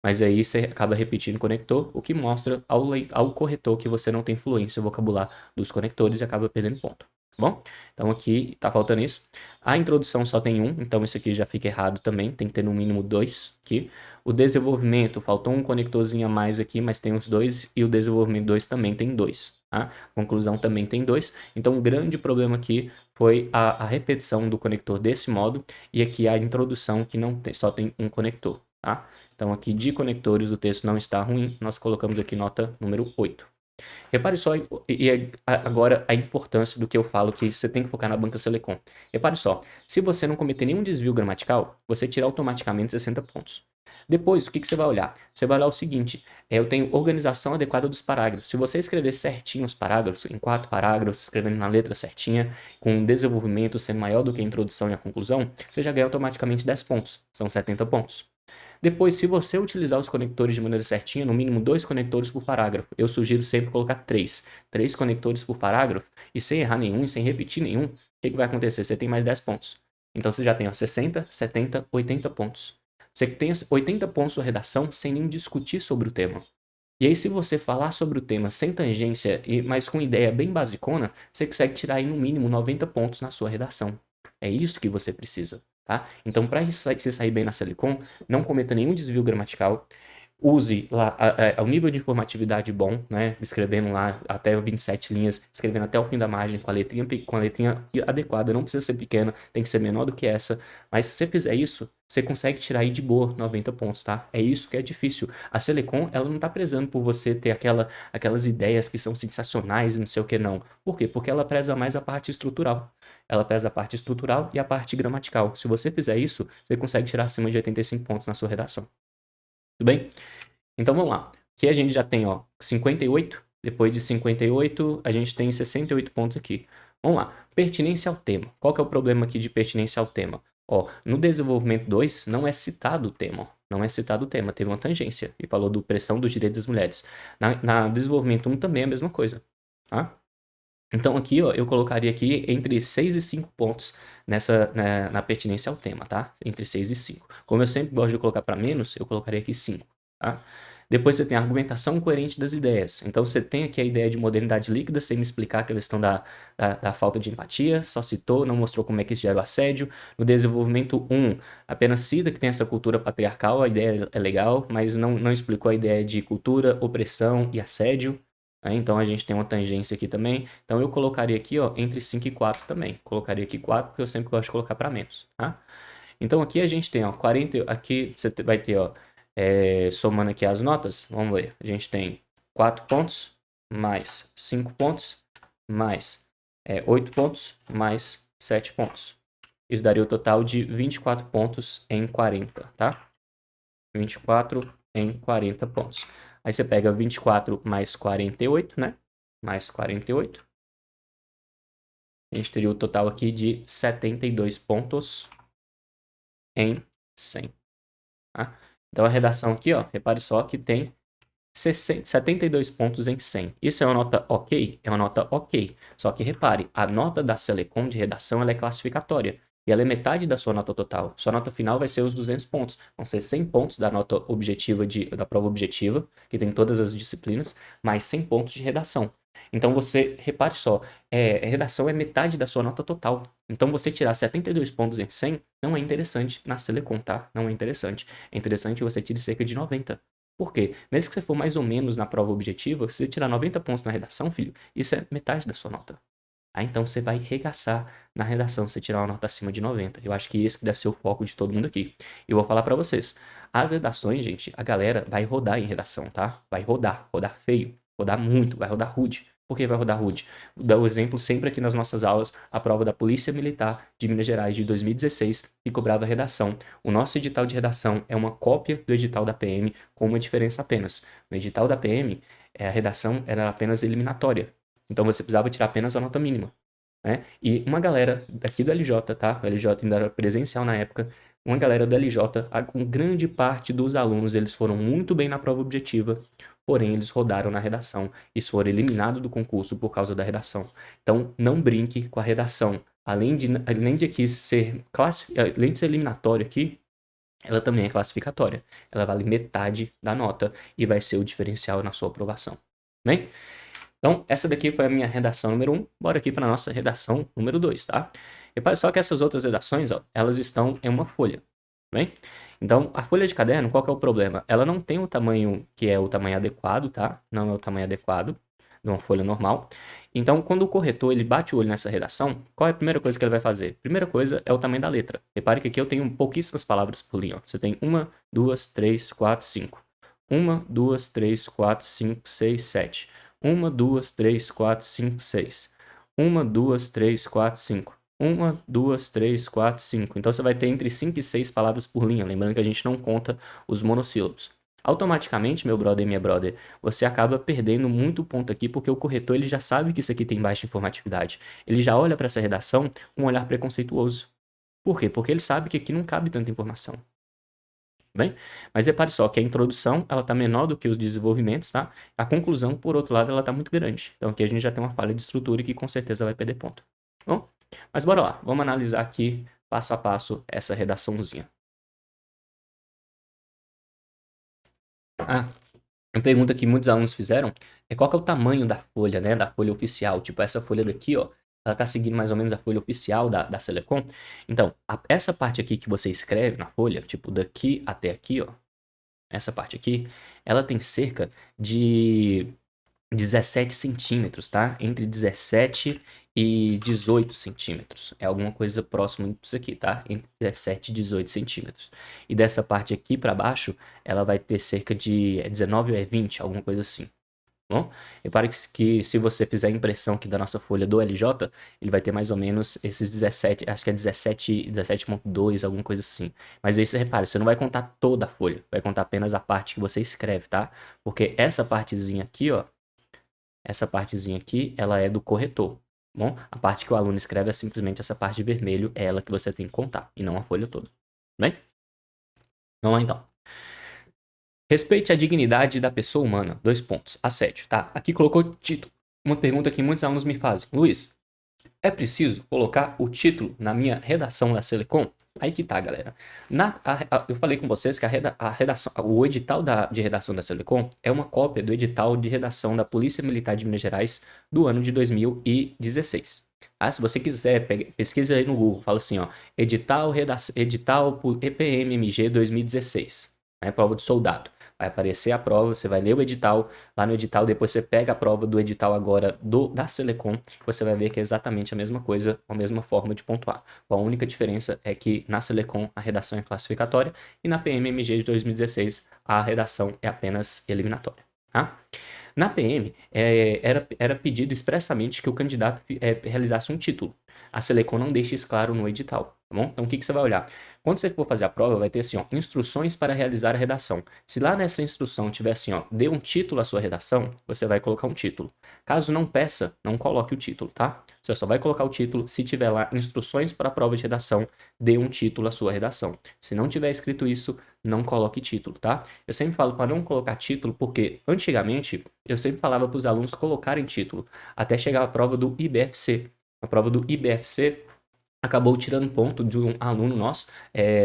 Mas aí você acaba repetindo o conector, o que mostra ao corretor que você não tem fluência vocabular dos conectores e acaba perdendo ponto. Tá bom? Então aqui tá faltando isso. A introdução só tem 1, então isso aqui já fica errado também. Tem que ter no mínimo 2 aqui. O desenvolvimento, faltou um conectorzinho a mais aqui, mas tem os 2. E o desenvolvimento 2 também tem 2. Tá? A conclusão também tem 2. Então o grande problema aqui foi a repetição do conector desse modo. E aqui a introdução que só tem um conector. Tá? Então aqui de conectores o texto não está ruim, nós colocamos aqui nota número 8. Repare só, agora a importância do que eu falo que você tem que focar na banca Selecom. Repare só, se você não cometer nenhum desvio gramatical, você tira automaticamente 60 pontos. Depois, o que você vai olhar? Você vai olhar o seguinte, eu tenho organização adequada dos parágrafos. Se você escrever certinho os parágrafos, em 4 parágrafos, escrevendo na letra certinha, com um desenvolvimento sendo maior do que a introdução e a conclusão, você já ganha automaticamente 10 pontos, são 70 pontos. Depois, se você utilizar os conectores de maneira certinha, no mínimo 2 conectores por parágrafo. Eu sugiro sempre colocar 3. 3 conectores por parágrafo e sem errar nenhum e sem repetir nenhum, o que vai acontecer? Você tem mais 10 pontos. Então você já tem 60, 70, 80 pontos. Você tem 80 pontos sua redação sem nem discutir sobre o tema. E aí se você falar sobre o tema sem tangência, mas com ideia bem basicona, você consegue tirar aí no mínimo 90 pontos na sua redação. É isso que você precisa. Tá? Então, para você sair bem na Selecom, não cometa nenhum desvio gramatical, use lá o nível de informatividade bom, né? Escrevendo lá até 27 linhas, escrevendo até o fim da margem, com a letrinha adequada, não precisa ser pequena, tem que ser menor do que essa, mas se você fizer isso, você consegue tirar aí de boa 90 pontos, tá? É isso que é difícil. A Selecom, ela não tá prezando por você ter aquelas ideias que são sensacionais e não sei o que não. Por quê? Porque ela preza mais a parte estrutural. Ela pesa a parte estrutural e a parte gramatical. Se você fizer isso, você consegue tirar acima de 85 pontos na sua redação. Tudo bem? Então vamos lá. Aqui a gente já tem 58. Depois de 58, a gente tem 68 pontos aqui. Vamos lá. Pertinência ao tema. Qual que é o problema aqui de pertinência ao tema? No desenvolvimento 2, não é citado o tema. Não é citado o tema. Teve uma tangência e falou do pressão dos direitos das mulheres. Na desenvolvimento 1 também é a mesma coisa. Tá? Então aqui, eu colocaria aqui entre 6 e 5 pontos na pertinência ao tema, tá? Entre 6 e 5. Como eu sempre gosto de colocar para menos, eu colocaria aqui 5, tá? Depois você tem a argumentação coerente das ideias. Então você tem aqui a ideia de modernidade líquida, sem me explicar a questão da falta de empatia, só citou, não mostrou como é que isso gera o assédio. No desenvolvimento 1, apenas cita que tem essa cultura patriarcal, a ideia é legal, mas não explicou a ideia de cultura, opressão e assédio. Então a gente tem uma tangência aqui também. Então eu colocaria aqui entre 5 e 4 também. Colocaria aqui 4 porque eu sempre gosto de colocar para menos. Tá? Então aqui a gente tem 40. Aqui você vai ter, somando aqui as notas. Vamos ver. A gente tem 4 pontos, mais 5 pontos, mais 8 pontos mais 7 pontos. Isso daria o total de 24 pontos em 40, tá? 24 em 40 pontos. Aí você pega 24 mais 48, né? Mais 48. A gente teria o total aqui de 72 pontos em 100. Tá? Então a redação aqui, ó, repare só que tem 72 pontos em 100. Isso é uma nota ok? É uma nota ok. Só que repare, a nota da Selecom de redação ela é classificatória. E ela é metade da sua nota total. Sua nota final vai ser os 200 pontos. Vão ser 100 pontos da nota objetiva da prova objetiva, que tem todas as disciplinas, mais 100 pontos de redação. Então você, repare só, redação é metade da sua nota total. Então você tirar 72 pontos em 100 não é interessante na Selecom, tá? Não é interessante. É interessante que você tire cerca de 90. Por quê? Mesmo que você for mais ou menos na prova objetiva, se você tirar 90 pontos na redação, filho, isso é metade da sua nota. Então você vai regaçar na redação se você tirar uma nota acima de 90. Eu acho que esse que deve ser o foco de todo mundo aqui. Eu vou falar pra vocês. As redações, gente, a galera vai rodar em redação, tá? Vai rodar feio, rodar muito, vai rodar rude. Por que vai rodar rude? Vou dar o exemplo sempre aqui nas nossas aulas, a prova da Polícia Militar de Minas Gerais de 2016, que cobrava redação. O nosso edital de redação é uma cópia do edital da PM, com uma diferença apenas. No edital da PM, a redação era apenas eliminatória. Então você precisava tirar apenas a nota mínima, né? E uma galera aqui do LJ, tá? O LJ ainda era presencial na época. Uma galera do LJ, com grande parte dos alunos, eles foram muito bem na prova objetiva, porém eles rodaram na redação e foram eliminados do concurso por causa da redação. Então não brinque com a redação. Além de aqui além de ser eliminatório aqui, ela também é classificatória. Ela vale metade da nota e vai ser o diferencial na sua aprovação. Bem? Então, essa daqui foi a minha redação número 1. Bora aqui para a nossa redação número 2, tá? Repare só que essas outras redações, ó, elas estão em uma folha, bem? Então, a folha de caderno, qual que é o problema? Ela não tem o tamanho que é o tamanho adequado, tá? Não é o tamanho adequado de uma folha normal. Então, quando o corretor ele bate o olho nessa redação, qual é a primeira coisa que ele vai fazer? Primeira coisa é o tamanho da letra. Repare que aqui eu tenho pouquíssimas palavras por linha, ó. Você tem 1, 2, 3, 4, 5. 1, 2, 3, 4, 5, 6, 7. 1, 2, 3, 4, 5, 6. 1, 2, 3, 4, 5. 1, 2, 3, 4, 5. Então você vai ter entre 5 e 6 palavras por linha. Lembrando que a gente não conta os monossílabos. Automaticamente, meu brother e minha brother, você acaba perdendo muito ponto aqui porque o corretor ele já sabe que isso aqui tem baixa informatividade. Ele já olha para essa redação com um olhar preconceituoso. Por quê? Porque ele sabe que aqui não cabe tanta informação. Bem, mas repare só que a introdução ela está menor do que os desenvolvimentos, tá? A conclusão, por outro lado, ela está muito grande. Então aqui a gente já tem uma falha de estrutura que com certeza vai perder ponto. Bom, mas bora lá, vamos analisar aqui passo a passo essa redaçãozinha. Uma pergunta que muitos alunos fizeram é qual que é o tamanho da folha, né? Da folha oficial. Tipo, essa folha daqui, ó, ela tá seguindo mais ou menos a folha oficial da Selecom. Então, essa parte aqui que você escreve na folha, tipo, daqui até aqui, ó, essa parte aqui, ela tem cerca de 17 centímetros, tá? Entre 17 e 18 centímetros. É alguma coisa próxima disso aqui, tá? Entre 17 e 18 centímetros. E dessa parte aqui para baixo, ela vai ter cerca de 19 ou 20, alguma coisa assim. Bom, repare que se você fizer a impressão aqui da nossa folha do LJ, ele vai ter mais ou menos esses 17, acho que é 17,2, alguma coisa assim. Mas aí você repare, você não vai contar toda a folha, vai contar apenas a parte que você escreve, tá? Porque essa partezinha aqui, ó, essa partezinha aqui, ela é do corretor. Bom, a parte que o aluno escreve é simplesmente essa parte de vermelho, é ela que você tem que contar, e não a folha toda. Bem? Vamos lá então. Respeite a dignidade da pessoa humana. 2 pontos. Assédio, tá? Aqui colocou título. Uma pergunta que muitos alunos me fazem. Luiz, é preciso colocar o título na minha redação da Selecom? Aí que tá, galera. Eu falei com vocês que o edital de redação da Selecom é uma cópia do edital de redação da Polícia Militar de Minas Gerais do ano de 2016. Se você quiser, pesquisa aí no Google, fala assim, ó, edital EPMMG 2016, né, prova de soldado. Vai aparecer a prova, você vai ler o edital, lá no edital depois você pega a prova do edital agora da Selecom, você vai ver que é exatamente a mesma coisa, a mesma forma de pontuar. A única diferença é que na Selecom a redação é classificatória e na PMMG de 2016 a redação é apenas eliminatória, tá? Na PM, era pedido expressamente que o candidato realizasse um título. A Selecon não deixa isso claro no edital, tá bom? Então, o que você vai olhar? Quando você for fazer a prova, vai ter assim, ó, instruções para realizar a redação. Se lá nessa instrução tiver assim, ó, dê um título à sua redação, você vai colocar um título. Caso não peça, não coloque o título, tá? Você só vai colocar o título se tiver lá instruções para a prova de redação, dê um título à sua redação. Se não tiver escrito isso, não coloque título, tá? Eu sempre falo para não colocar título porque antigamente eu sempre falava para os alunos colocarem título até chegar a prova do IBFC. A prova do IBFC acabou tirando ponto de um aluno nosso,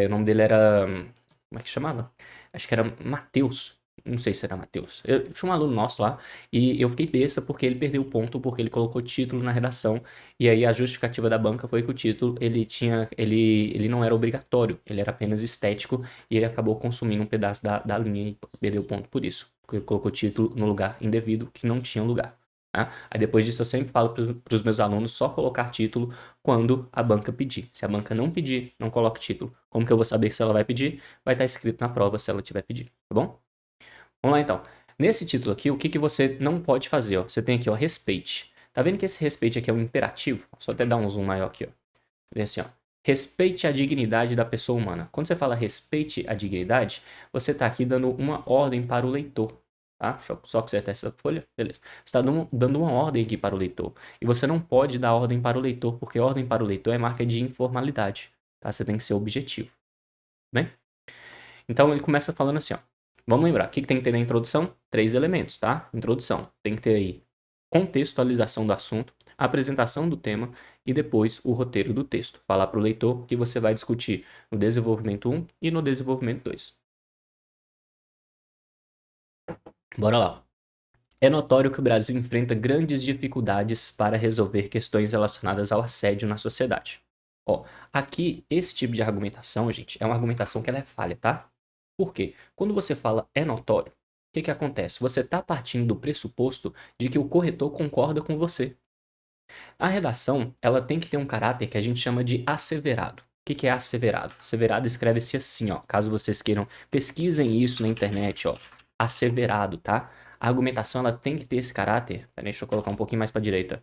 o nome dele era, como é que chamava? Acho que era Matheus. Não sei se era Matheus. Eu tinha um aluno nosso lá e eu fiquei besta porque ele perdeu ponto porque ele colocou título na redação e aí a justificativa da banca foi que o título ele não era obrigatório, ele era apenas estético e ele acabou consumindo um pedaço da linha e perdeu ponto por isso, porque ele colocou título no lugar indevido que não tinha lugar. Tá? Aí depois disso eu sempre falo para os meus alunos só colocar título quando a banca pedir. Se a banca não pedir, não coloque título. Como que eu vou saber se ela vai pedir? Vai estar escrito na prova se ela tiver pedir, tá bom? Vamos lá então. Nesse título aqui, o que você não pode fazer? Ó? Você tem aqui, ó, respeite. Tá vendo que esse respeite aqui é um imperativo? Só até dar um zoom maior aqui, ó. Vê assim, ó. Respeite a dignidade da pessoa humana. Quando você fala respeite a dignidade, você está aqui dando uma ordem para o leitor. Tá? Só consertar essa folha? Beleza. Você está dando uma ordem aqui para o leitor. E você não pode dar ordem para o leitor, porque ordem para o leitor é marca de informalidade. Tá? Você tem que ser objetivo. Bem? Então ele começa falando assim, ó. Vamos lembrar, o que tem que ter na introdução? 3 elementos, tá? Introdução. Tem que ter aí contextualização do assunto, apresentação do tema e depois o roteiro do texto. Falar para o leitor que você vai discutir no desenvolvimento 1 e no desenvolvimento 2. Bora lá. É notório que o Brasil enfrenta grandes dificuldades para resolver questões relacionadas ao assédio na sociedade. Ó, aqui, esse tipo de argumentação, gente, é uma argumentação que ela é falha, tá? Por quê? Quando você fala é notório, o que acontece? Você está partindo do pressuposto de que o corretor concorda com você. A redação, ela tem que ter um caráter que a gente chama de asseverado. O que é asseverado? Asseverado escreve-se assim, ó. Caso vocês queiram, pesquisem isso na internet, ó. Asseverado, tá? A argumentação, ela tem que ter esse caráter. Peraí, deixa eu colocar um pouquinho mais para a direita.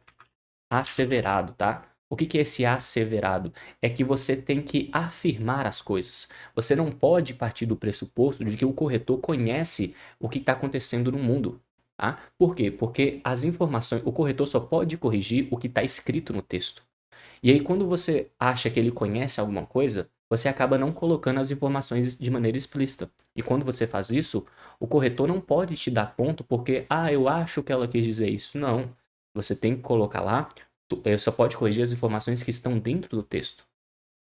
Asseverado, tá? O que é esse asseverado? É que você tem que afirmar as coisas. Você não pode partir do pressuposto de que o corretor conhece o que está acontecendo no mundo. Tá? Por quê? Porque as informações, o corretor só pode corrigir o que está escrito no texto. E aí, quando você acha que ele conhece alguma coisa, você acaba não colocando as informações de maneira explícita. E quando você faz isso, o corretor não pode te dar ponto porque, eu acho que ela quis dizer isso. Não. Você tem que colocar lá, só pode corrigir as informações que estão dentro do texto.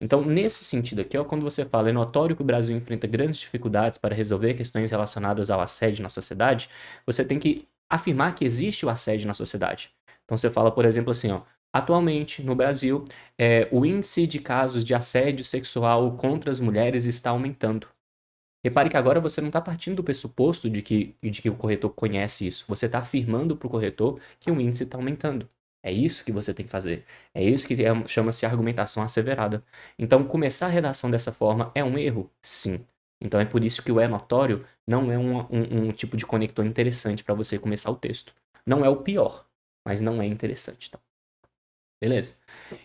Então, nesse sentido aqui, ó, quando você fala é notório que o Brasil enfrenta grandes dificuldades para resolver questões relacionadas ao assédio na sociedade, você tem que afirmar que existe o assédio na sociedade. Então, você fala, por exemplo, assim, ó, atualmente, no Brasil, o índice de casos de assédio sexual contra as mulheres está aumentando. Repare que agora você não está partindo do pressuposto de que o corretor conhece isso. Você está afirmando para o corretor que o índice está aumentando. É isso que você tem que fazer. É isso que chama-se argumentação asseverada. Então, começar a redação dessa forma é um erro? Sim. Então, é por isso que o é notório não é um tipo de conector interessante para você começar o texto. Não é o pior, mas não é interessante. Tá? Beleza?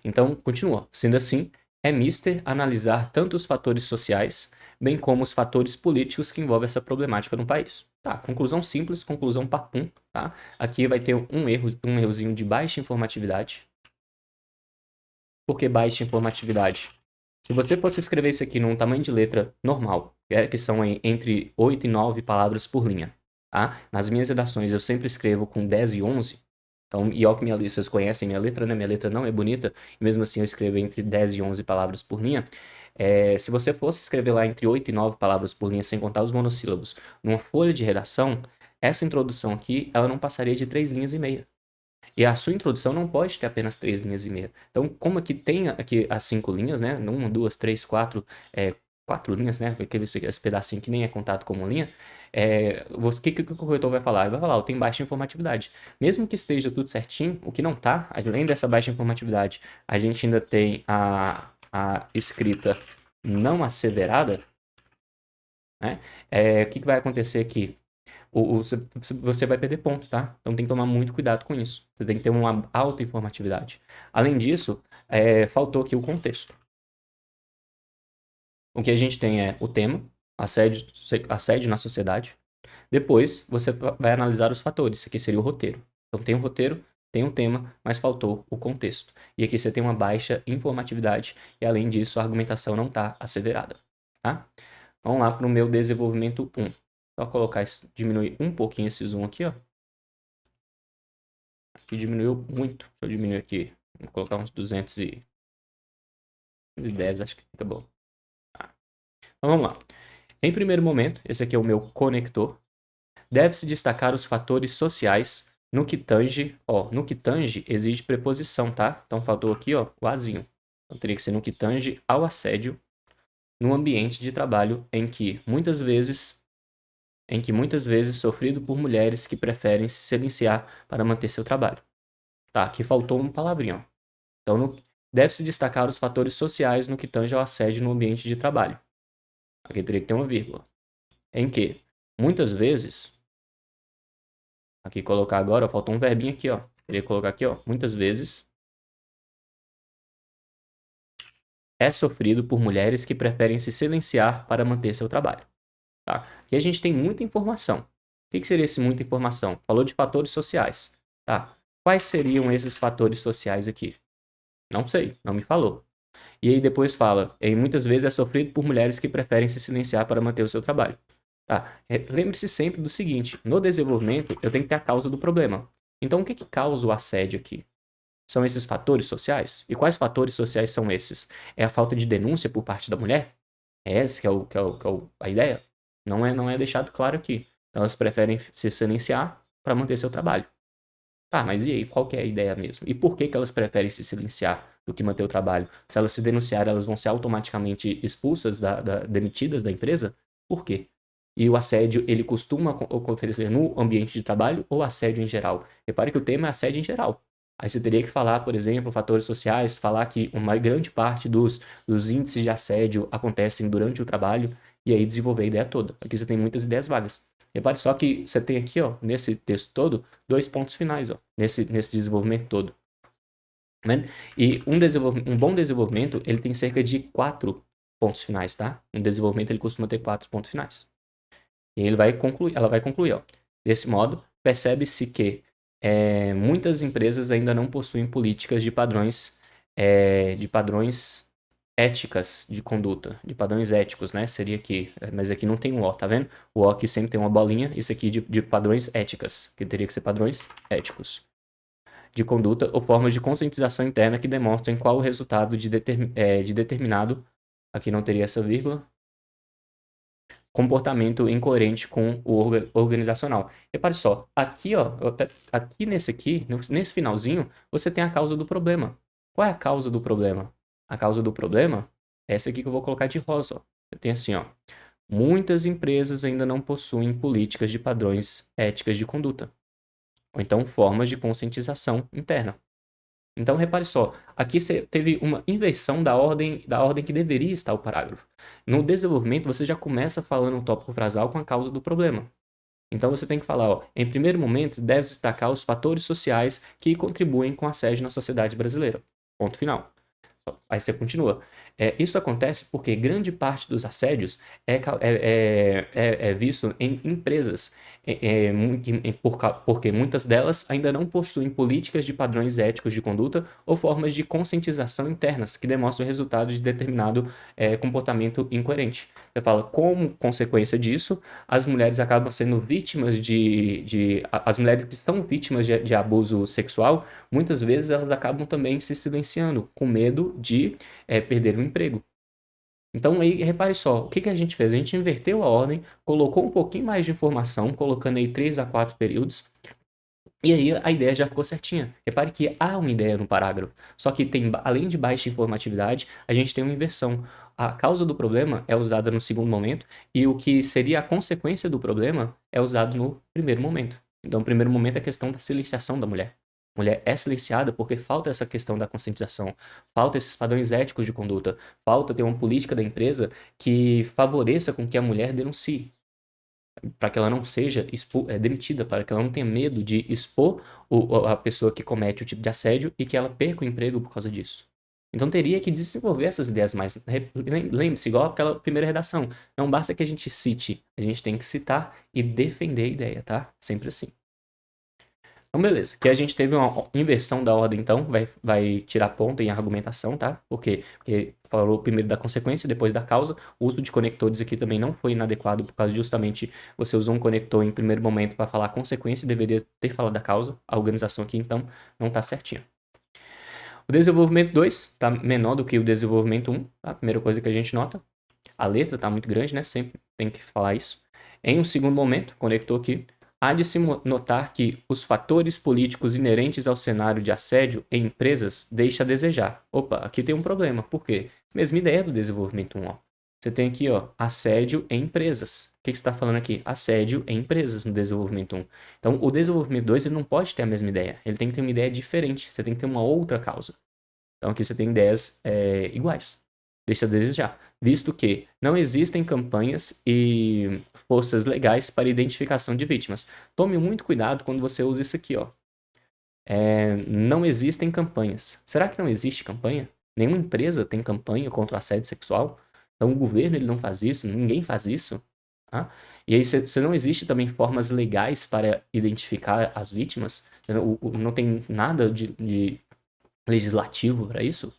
Então, continua. Sendo assim, é mister analisar tanto os fatores sociais, bem como os fatores políticos que envolvem essa problemática no país. Tá, conclusão simples, conclusão papum, tá? Aqui vai ter um errozinho de baixa informatividade. Por que baixa informatividade? Se você fosse escrever isso aqui num tamanho de letra normal, que são entre 8 e 9 palavras por linha, tá? Nas minhas redações eu sempre escrevo com 10 e 11, então, e ó que vocês conhecem minha letra, né? Minha letra não é bonita, e mesmo assim eu escrevo entre 10 e 11 palavras por linha. Se você fosse escrever lá entre 8 e 9 palavras por linha, sem contar os monossílabos, numa folha de redação, essa introdução aqui, ela não passaria de 3 linhas e meia. E a sua introdução não pode ter apenas 3 linhas e meia. Então, como aqui tem aqui as 5 linhas, né? 1, 2, 3, 4, 4 linhas, né? Esse pedacinho que nem é contado como linha. O que o corretor vai falar? Ele vai falar, eu tenho baixa informatividade. Mesmo que esteja tudo certinho, o que não tá, além dessa baixa informatividade, a gente ainda tem a escrita não asseverada, né? O que vai acontecer aqui? Você vai perder ponto, tá? Então tem que tomar muito cuidado com isso. Você tem que ter uma alta informatividade. Além disso, faltou aqui o contexto. O que a gente tem é o tema, assédio na sociedade. Depois, você vai analisar os fatores. Isso aqui seria o roteiro. Então tem um roteiro, tem um tema, mas faltou o contexto. E aqui você tem uma baixa informatividade e, além disso, a argumentação não está acelerada. Tá? Vamos lá para o meu desenvolvimento 1. Só colocar, diminuir um pouquinho esse zoom aqui, ó. Aqui diminuiu muito. Deixa eu diminuir aqui. Vou colocar uns 210, acho que fica bom. Tá. Então vamos lá. Em primeiro momento, esse aqui é o meu conector. Deve-se destacar os fatores sociais no que tange, no que tange exige preposição, tá? Então faltou aqui, ó, o azinho. Então teria que ser no que tange ao assédio no ambiente de trabalho em que muitas vezes sofrido por mulheres que preferem se silenciar para manter seu trabalho. Tá, aqui faltou uma palavrinha, ó. Então deve-se destacar os fatores sociais no que tange ao assédio no ambiente de trabalho. Aqui teria que ter uma vírgula. Em que muitas vezes, aqui colocar agora, faltou um verbinho aqui, ó. Teria que colocar aqui, ó. Muitas vezes é sofrido por mulheres que preferem se silenciar para manter seu trabalho. Tá? E a gente tem muita informação. O que seria esse muita informação? Falou de fatores sociais. Tá? Quais seriam esses fatores sociais aqui? Não sei, não me falou. E aí depois fala, muitas vezes é sofrido por mulheres que preferem se silenciar para manter o seu trabalho. Tá? Lembre-se sempre do seguinte, no desenvolvimento eu tenho que ter a causa do problema. Então o que causa o assédio aqui? São esses fatores sociais? E quais fatores sociais são esses? É a falta de denúncia por parte da mulher? É essa que é a ideia? Não é deixado claro aqui. Então, elas preferem se silenciar para manter seu trabalho. Tá, mas e aí? Qual que é a ideia mesmo? E por que elas preferem se silenciar do que manter o trabalho? Se elas se denunciarem, elas vão ser automaticamente expulsas, demitidas da empresa? Por quê? E o assédio, ele costuma acontecer no ambiente de trabalho ou assédio em geral? Repare que o tema é assédio em geral. Aí você teria que falar, por exemplo, fatores sociais, falar que uma grande parte dos índices de assédio acontecem durante o trabalho e aí desenvolver a ideia toda. Aqui você tem muitas ideias vagas. Repare só que você tem aqui, ó, nesse texto todo, 2 pontos finais, ó, nesse desenvolvimento todo. E um bom desenvolvimento, ele tem cerca de 4 pontos finais, tá? Um desenvolvimento, ele costuma ter 4 pontos finais. E ela vai concluir, ó. Desse modo, percebe-se que muitas empresas ainda não possuem políticas de padrões éticas de conduta, de padrões éticos, né? Seria aqui, mas aqui não tem um O, tá vendo? O O aqui sempre tem uma bolinha, isso aqui de padrões éticas, que teria que ser padrões éticos de conduta ou formas de conscientização interna que demonstrem qual o resultado de determinado, aqui não teria essa vírgula, comportamento incoerente com o organizacional. Repare só, aqui, ó, aqui nesse finalzinho, você tem a causa do problema. Qual é a causa do problema? A causa do problema é essa aqui que eu vou colocar de rosa, ó. Eu tenho assim, ó. Muitas empresas ainda não possuem políticas de padrões éticas de conduta. Ou então formas de conscientização interna. Então, repare só, aqui você teve uma inversão da ordem que deveria estar o parágrafo. No desenvolvimento, você já começa falando um tópico frasal com a causa do problema. Então, você tem que falar, ó, em primeiro momento, deve destacar os fatores sociais que contribuem com o assédio na sociedade brasileira. Ponto final. Aí você continua. Isso acontece porque grande parte dos assédios é visto em empresas, porque muitas delas ainda não possuem políticas de padrões éticos de conduta ou formas de conscientização internas que demonstram o resultado de determinado comportamento incoerente. Você fala, como consequência disso, as mulheres acabam sendo vítimas as mulheres que são vítimas de abuso sexual, muitas vezes elas acabam também se silenciando, com medo de perder o emprego. Então aí, repare só, o que a gente fez? A gente inverteu a ordem, colocou um pouquinho mais de informação, colocando aí 3 a 4 períodos, e aí a ideia já ficou certinha. Repare que há uma ideia no parágrafo, só que além de baixa informatividade, a gente tem uma inversão. A causa do problema é usada no segundo momento, e o que seria a consequência do problema é usado no primeiro momento. Então, o primeiro momento é a questão da silenciação da mulher. A mulher é silenciada porque falta essa questão da conscientização, falta esses padrões éticos de conduta, falta ter uma política da empresa que favoreça com que a mulher denuncie. para que ela não seja demitida, para que ela não tenha medo de expor a pessoa que comete o tipo de assédio e que ela perca o emprego por causa disso. Então teria que desenvolver essas ideias mais. Lembre-se, igual aquela primeira redação. Não basta que a gente cite, a gente tem que citar e defender a ideia, tá? Sempre assim. Então, beleza. Aqui a gente teve uma inversão da ordem, então, vai tirar ponto em argumentação, tá? Por quê? Porque falou primeiro da consequência, depois da causa. O uso de conectores aqui também não foi inadequado, por causa de justamente você usou um conector em primeiro momento para falar a consequência e deveria ter falado da causa. A organização aqui, então, não está certinha. O desenvolvimento 2 está menor do que o desenvolvimento 1, tá? Primeira coisa que a gente nota. A letra está muito grande, né? Sempre tem que falar isso. Em um segundo momento, conector aqui, há de se notar que os fatores políticos inerentes ao cenário de assédio em empresas deixa a desejar. Opa, aqui tem um problema. Por quê? Mesma ideia do desenvolvimento 1, ó. Você tem aqui, ó, assédio em empresas. O que você está falando aqui? Assédio em empresas no desenvolvimento 1. Então, o desenvolvimento 2 ele não pode ter a mesma ideia. Ele tem que ter uma ideia diferente. Você tem que ter uma outra causa. Então, aqui você tem ideias iguais. Deixa a desejar. Visto que não existem campanhas e forças legais para identificação de vítimas. Tome muito cuidado quando você usa isso aqui, ó. Não existem campanhas. Será que não existe campanha? Nenhuma empresa tem campanha contra o assédio sexual? Então o governo ele não faz isso, ninguém faz isso. Tá? E aí se não existe também formas legais para identificar as vítimas, não tem nada de legislativo para isso?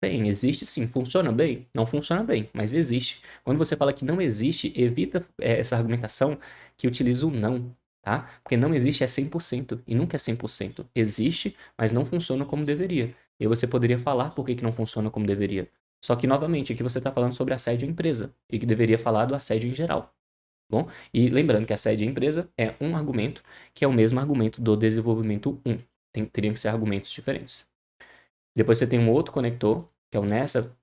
Bem, existe sim. Funciona bem? Não funciona bem, mas existe. Quando você fala que não existe, evita essa argumentação que utiliza o não, tá? Porque não existe é 100% e nunca é 100%. Existe, mas não funciona como deveria. E você poderia falar por que não funciona como deveria. Só que, novamente, aqui você está falando sobre assédio em empresa e que deveria falar do assédio em geral. Bom? E lembrando que assédio em empresa é um argumento que é o mesmo argumento do desenvolvimento 1. Teriam que ser argumentos diferentes. Depois você tem um outro conector, que é o nessa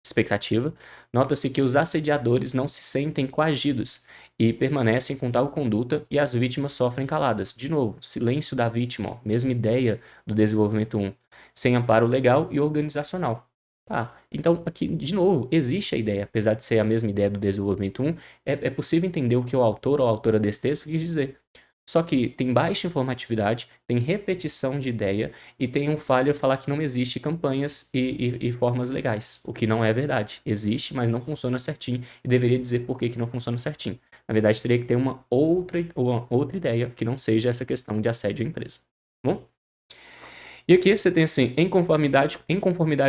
expectativa. Nota-se que os assediadores não se sentem coagidos e permanecem com tal conduta e as vítimas sofrem caladas. De novo, silêncio da vítima, ó, mesma ideia do desenvolvimento 1, sem amparo legal e organizacional. Tá, então aqui, de novo, existe a ideia, apesar de ser a mesma ideia do desenvolvimento 1, é possível entender o que o autor ou a autora desse texto quis dizer. Só que tem baixa informatividade, tem repetição de ideia e tem um falho falar que não existe campanhas e formas legais, o que não é verdade. Existe, mas não funciona certinho e deveria dizer por que não funciona certinho. Na verdade, teria que ter uma outra ideia que não seja essa questão de assédio à empresa. Bom? E aqui você tem assim, em conformidade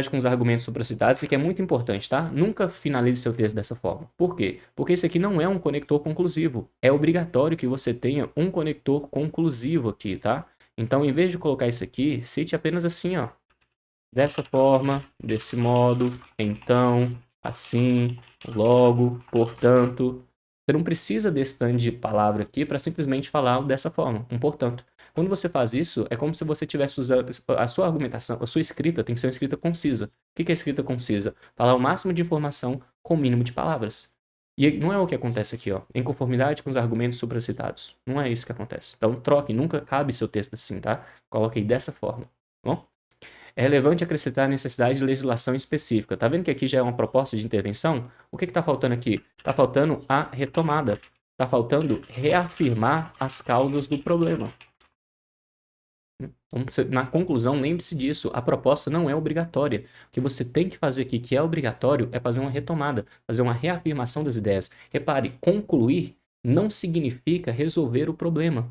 com os argumentos supracitados, isso aqui é muito importante, tá? Nunca finalize seu texto dessa forma. Por quê? Porque isso aqui não é um conector conclusivo. É obrigatório que você tenha um conector conclusivo aqui, tá? Então, em vez de colocar isso aqui, cite apenas assim, ó. Dessa forma, desse modo, então, assim, logo, portanto. Você não precisa desse tanto de palavra aqui para simplesmente falar dessa forma, um portanto. Quando você faz isso, é como se você estivesse usando a sua argumentação, a sua escrita tem que ser uma escrita concisa. O que é escrita concisa? Falar o máximo de informação com o mínimo de palavras. E não é o que acontece aqui, ó, em conformidade com os argumentos supracitados. Não é isso que acontece. Então troque, nunca cabe seu texto assim, tá? Coloque aí dessa forma, bom? É relevante acrescentar a necessidade de legislação específica. Tá vendo que aqui já é uma proposta de intervenção? O que está faltando aqui? Está faltando a retomada. Está faltando reafirmar as causas do problema. Então, na conclusão, lembre-se disso. A proposta não é obrigatória. O que você tem que fazer aqui, que é obrigatório, é fazer uma retomada, fazer uma reafirmação das ideias. Repare, concluir não significa resolver o problema,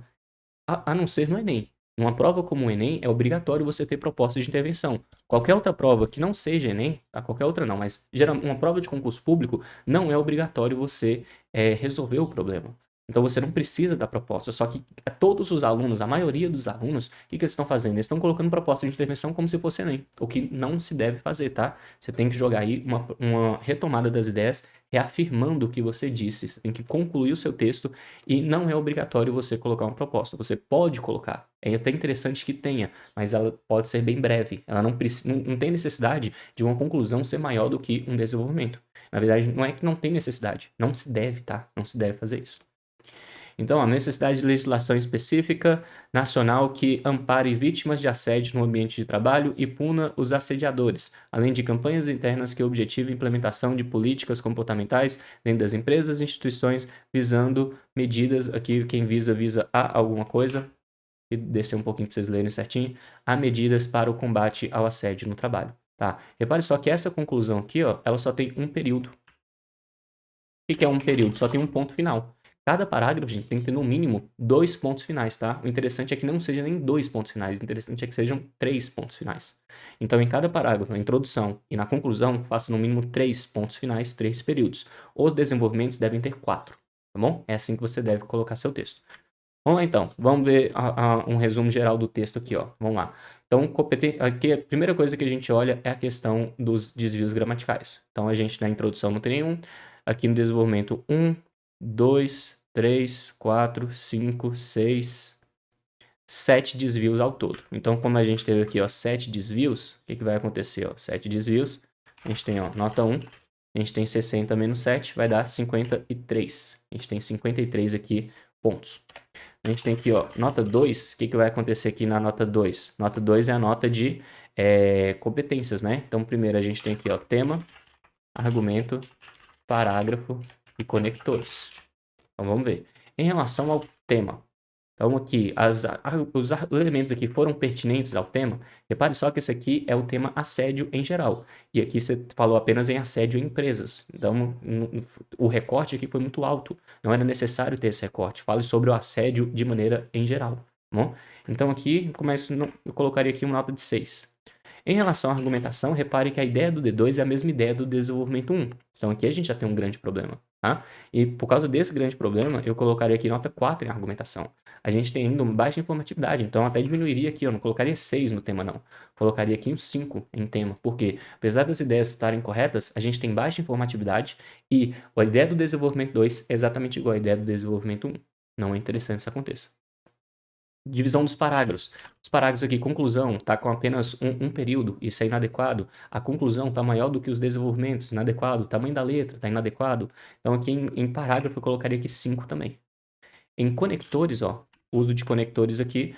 a não ser no Enem. Numa prova como o Enem, é obrigatório você ter proposta de intervenção. Qualquer outra prova que não seja Enem, tá? Qualquer outra não, mas uma prova de concurso público, não é obrigatório você resolver o problema. Então você não precisa da proposta, só que todos os alunos, a maioria dos alunos, o que eles estão fazendo? Eles estão colocando proposta de intervenção como se fosse Enem, o que não se deve fazer, tá? Você tem que jogar aí uma retomada das ideias, reafirmando o que você disse, você tem que concluir o seu texto e não é obrigatório você colocar uma proposta, você pode colocar, é até interessante que tenha, mas ela pode ser bem breve, ela não tem necessidade de uma conclusão ser maior do que um desenvolvimento. Na verdade, não é que não tem necessidade, não se deve, tá? Não se deve fazer isso. Então, a necessidade de legislação específica nacional que ampare vítimas de assédio no ambiente de trabalho e puna os assediadores, além de campanhas internas que objetivem a implementação de políticas comportamentais dentro das empresas e instituições, visando medidas, aqui quem visa a alguma coisa, e descer um pouquinho para vocês lerem certinho, a medidas para o combate ao assédio no trabalho, tá? Repare só que essa conclusão aqui, ó, ela só tem um período. O que é um período? Só tem um ponto final. Cada parágrafo, gente, tem que ter no mínimo 2 pontos finais, tá? O interessante é que não seja nem 2 pontos finais, o interessante é que sejam 3 pontos finais. Então, em cada parágrafo, na introdução e na conclusão, faça no mínimo 3 pontos finais, 3 períodos. Os desenvolvimentos devem ter 4, tá bom? É assim que você deve colocar seu texto. Vamos lá, então. Vamos ver um resumo geral do texto aqui, ó. Vamos lá. Então, aqui a primeira coisa que a gente olha é a questão dos desvios gramaticais. Então, a gente na introdução não tem nenhum. Aqui no desenvolvimento, 1, 2, 3, 4, 5, 6, 7 desvios ao todo. Então, como a gente teve aqui, ó, 7 desvios, o que vai acontecer, ó? 7 desvios, a gente tem, ó, nota 1, a gente tem 60 menos 7, vai dar 53. A gente tem 53 aqui pontos. A gente tem aqui, ó, nota 2, o que vai acontecer aqui na nota 2? Nota 2 é a nota de competências, né? Então, primeiro a gente tem aqui, ó, tema, argumento, parágrafo e conectores. Então, vamos ver. Em relação ao tema, então aqui, os elementos aqui foram pertinentes ao tema. Repare só que esse aqui é o tema assédio em geral. E aqui você falou apenas em assédio em empresas. Então, o recorte aqui foi muito alto. Não era necessário ter esse recorte. Fale sobre o assédio de maneira em geral. Tá bom? Então aqui, eu colocaria aqui uma nota de 6. Em relação à argumentação, repare que a ideia do D2 é a mesma ideia do desenvolvimento 1. Então aqui a gente já tem um grande problema. Tá? E por causa desse grande problema, eu colocaria aqui nota 4 em argumentação. A gente tem ainda uma baixa informatividade, então até diminuiria aqui, eu não colocaria 6 no tema não. Colocaria aqui um 5 em tema, porque apesar das ideias estarem corretas, a gente tem baixa informatividade e a ideia do desenvolvimento 2 é exatamente igual à ideia do desenvolvimento 1. Não é interessante que isso aconteça. Divisão dos parágrafos. Os parágrafos aqui, conclusão, está com apenas um período, isso é inadequado. A conclusão está maior do que os desenvolvimentos, inadequado. O tamanho da letra está inadequado. Então aqui em parágrafo eu colocaria aqui 5 também. Em conectores, ó, uso de conectores aqui,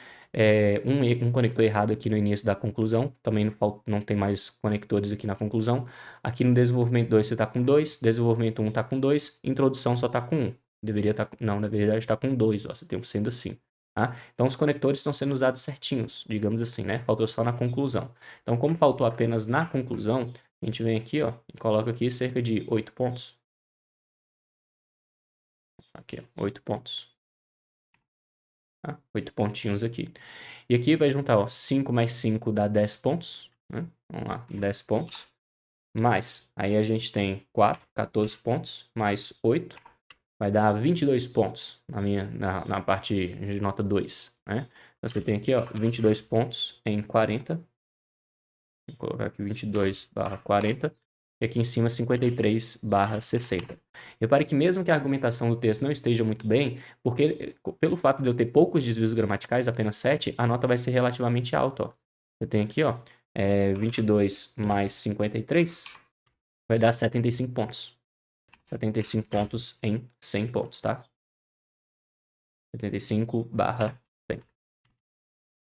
um conector errado aqui no início da conclusão, também não tem mais conectores aqui na conclusão. Aqui no desenvolvimento 2 você está com 2, desenvolvimento 1 está com 2, introdução só está com 1. Deveria estar, não, na verdade está com 2, ó, você tem sendo assim. Tá? Então, os conectores estão sendo usados certinhos, digamos assim, né? Faltou só na conclusão. Então, como faltou apenas na conclusão, a gente vem aqui, ó, e coloca aqui cerca de 8 pontos. Aqui, ó, 8 pontos. Tá? 8 pontinhos aqui. E aqui vai juntar, ó, 5 mais 5 dá 10 pontos. Né? Vamos lá, 10 pontos. Mais, aí a gente tem 4, 14 pontos, mais 8. Vai dar 22 pontos na parte de nota 2, né? Então, você tem aqui, ó, 22 pontos em 40. Vou colocar aqui 22/40. E aqui em cima, 53/60. Repare que mesmo que a argumentação do texto não esteja muito bem, porque pelo fato de eu ter poucos desvios gramaticais, apenas 7, a nota vai ser relativamente alta, ó. Eu tenho aqui, ó, 22 mais 53, vai dar 75 pontos. 75 pontos em 100 pontos, tá? 75/100.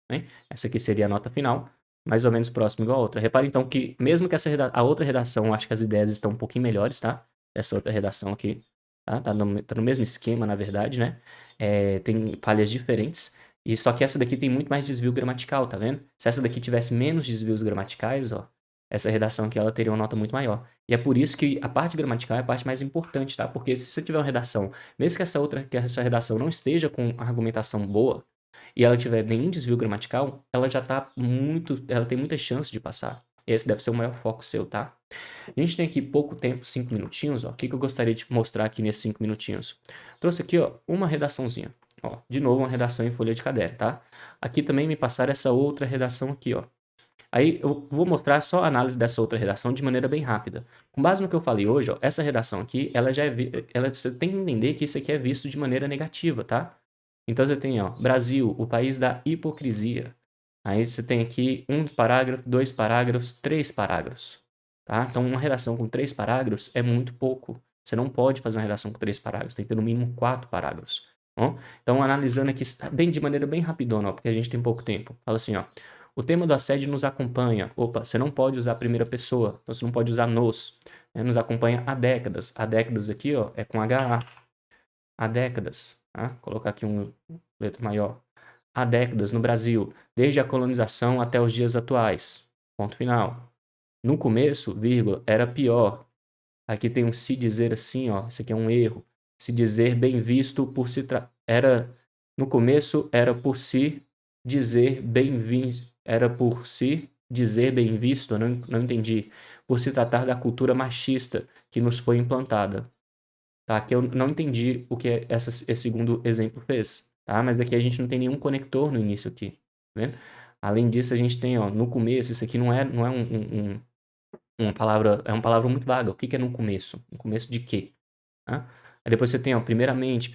Bem, essa aqui seria a nota final, mais ou menos próximo igual a outra. Repare então que, mesmo que a outra redação, eu acho que as ideias estão um pouquinho melhores, tá? Essa outra redação aqui, tá? Tá no mesmo esquema, na verdade, né? Tem falhas diferentes, e só que essa daqui tem muito mais desvio gramatical, tá vendo? Se essa daqui tivesse menos desvios gramaticais, ó, essa redação aqui ela teria uma nota muito maior. E é por isso que a parte gramatical é a parte mais importante, tá? Porque se você tiver uma redação, mesmo que essa redação não esteja com argumentação boa, e ela tiver nenhum desvio gramatical, ela já tá ela tem muita chance de passar. Esse deve ser o maior foco seu, tá? A gente tem aqui pouco tempo, 5 minutinhos, ó. O que eu gostaria de mostrar aqui nesses 5 minutinhos? Trouxe aqui, ó, uma redaçãozinha. Ó, de novo, uma redação em folha de caderno, tá? Aqui também me passaram essa outra redação aqui, ó. Aí eu vou mostrar só a análise dessa outra redação de maneira bem rápida. Com base no que eu falei hoje, ó, essa redação aqui, você tem que entender que isso aqui é visto de maneira negativa, tá? Então você tem, ó, Brasil, o país da hipocrisia. Aí você tem aqui um parágrafo, 2 parágrafos, 3 parágrafos, tá? Então uma redação com 3 parágrafos é muito pouco. Você não pode fazer uma redação com 3 parágrafos, tem que ter no mínimo 4 parágrafos. Ó. Então, analisando aqui bem de maneira bem rapidona, ó, porque a gente tem pouco tempo. Fala assim, ó. O tema do assédio nos acompanha. Opa, você não pode usar a primeira pessoa, então você não pode usar nos. Né? Nos acompanha há décadas. Há décadas aqui, ó, é com HA. Há décadas. Tá? Vou colocar aqui um letra maior. Há décadas no Brasil, desde a colonização até os dias atuais. Ponto final. No começo, vírgula, era pior. Aqui tem um se dizer assim, ó. Isso aqui é um erro. Se dizer bem visto por se era no começo era por se dizer bem visto, era por se dizer bem visto, eu não entendi. Por se tratar da cultura machista que nos foi implantada. Tá? Que eu não entendi o que esse segundo exemplo fez, tá? Mas aqui a gente não tem nenhum conector no início aqui, tá vendo? Além disso, a gente tem, ó, no começo, isso aqui não é uma palavra, é uma palavra muito vaga. O que é no começo? No começo de quê? Tá? Aí depois você tem, ó, primeiramente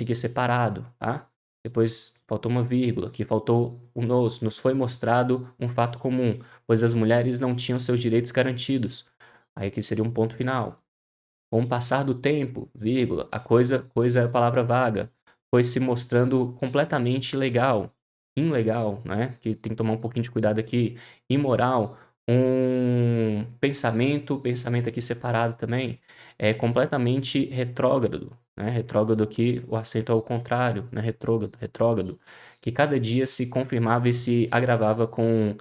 aqui é separado, tá? Depois faltou uma vírgula, aqui faltou o nos foi mostrado um fato comum, pois as mulheres não tinham seus direitos garantidos. Aí aqui seria um ponto final. Com o passar do tempo, vírgula, coisa é a palavra vaga, foi se mostrando completamente ilegal, né? Que tem que tomar um pouquinho de cuidado aqui, imoral, um pensamento aqui separado também, é completamente retrógrado, né? Retrógrado aqui, o acento ao contrário, né? Retrógrado, que cada dia se confirmava e se agravava com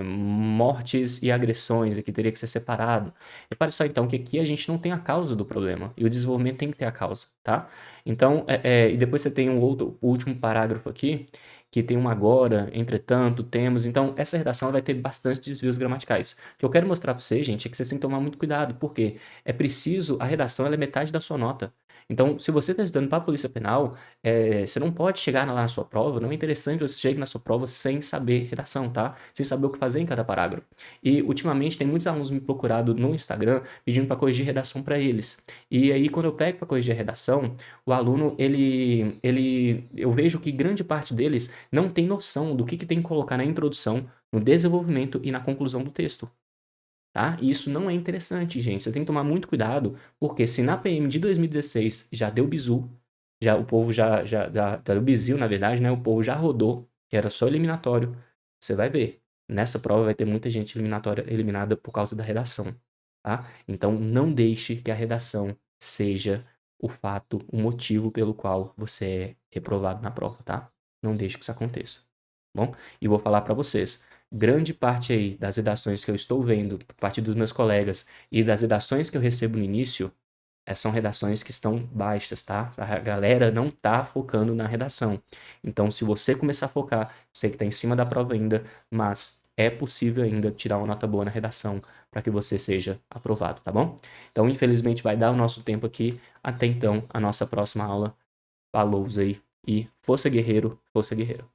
mortes e agressões, e que teria que ser separado. Repare só então que aqui a gente não tem a causa do problema, e o desenvolvimento tem que ter a causa, tá? Então, e depois você tem o último parágrafo aqui, que tem um agora, entretanto, temos. Então, essa redação vai ter bastante desvios gramaticais. O que eu quero mostrar para você, gente, é que vocês têm que tomar muito cuidado, porque é preciso, a redação ela é metade da sua nota. Então, se você está estudando para a Polícia Penal, você não pode chegar lá na sua prova, não é interessante você chegar na sua prova sem saber redação, tá? Sem saber o que fazer em cada parágrafo. E, ultimamente, tem muitos alunos me procurado no Instagram pedindo para corrigir redação para eles. E aí, quando eu pego para corrigir a redação, o aluno, eu vejo que grande parte deles não tem noção do que tem que colocar na introdução, no desenvolvimento e na conclusão do texto. Tá? E isso não é interessante, gente. Você tem que tomar muito cuidado, porque se na PM de 2016 já deu bizu, o povo já deu bizil, na verdade, né? O povo já rodou, que era só eliminatório. Você vai ver. Nessa prova vai ter muita gente eliminada por causa da redação, tá? Então não deixe que a redação seja o fato, o motivo pelo qual você é reprovado na prova, tá? Não deixe que isso aconteça. Bom, e vou falar para vocês, grande parte aí das redações que eu estou vendo por parte dos meus colegas e das redações que eu recebo no início, são redações que estão baixas, tá? A galera não tá focando na redação. Então, se você começar a focar, sei que tá em cima da prova ainda, mas é possível ainda tirar uma nota boa na redação para que você seja aprovado, tá bom? Então, infelizmente, vai dar o nosso tempo aqui. Até então, a nossa próxima aula. Falou aí e força guerreiro, força guerreiro.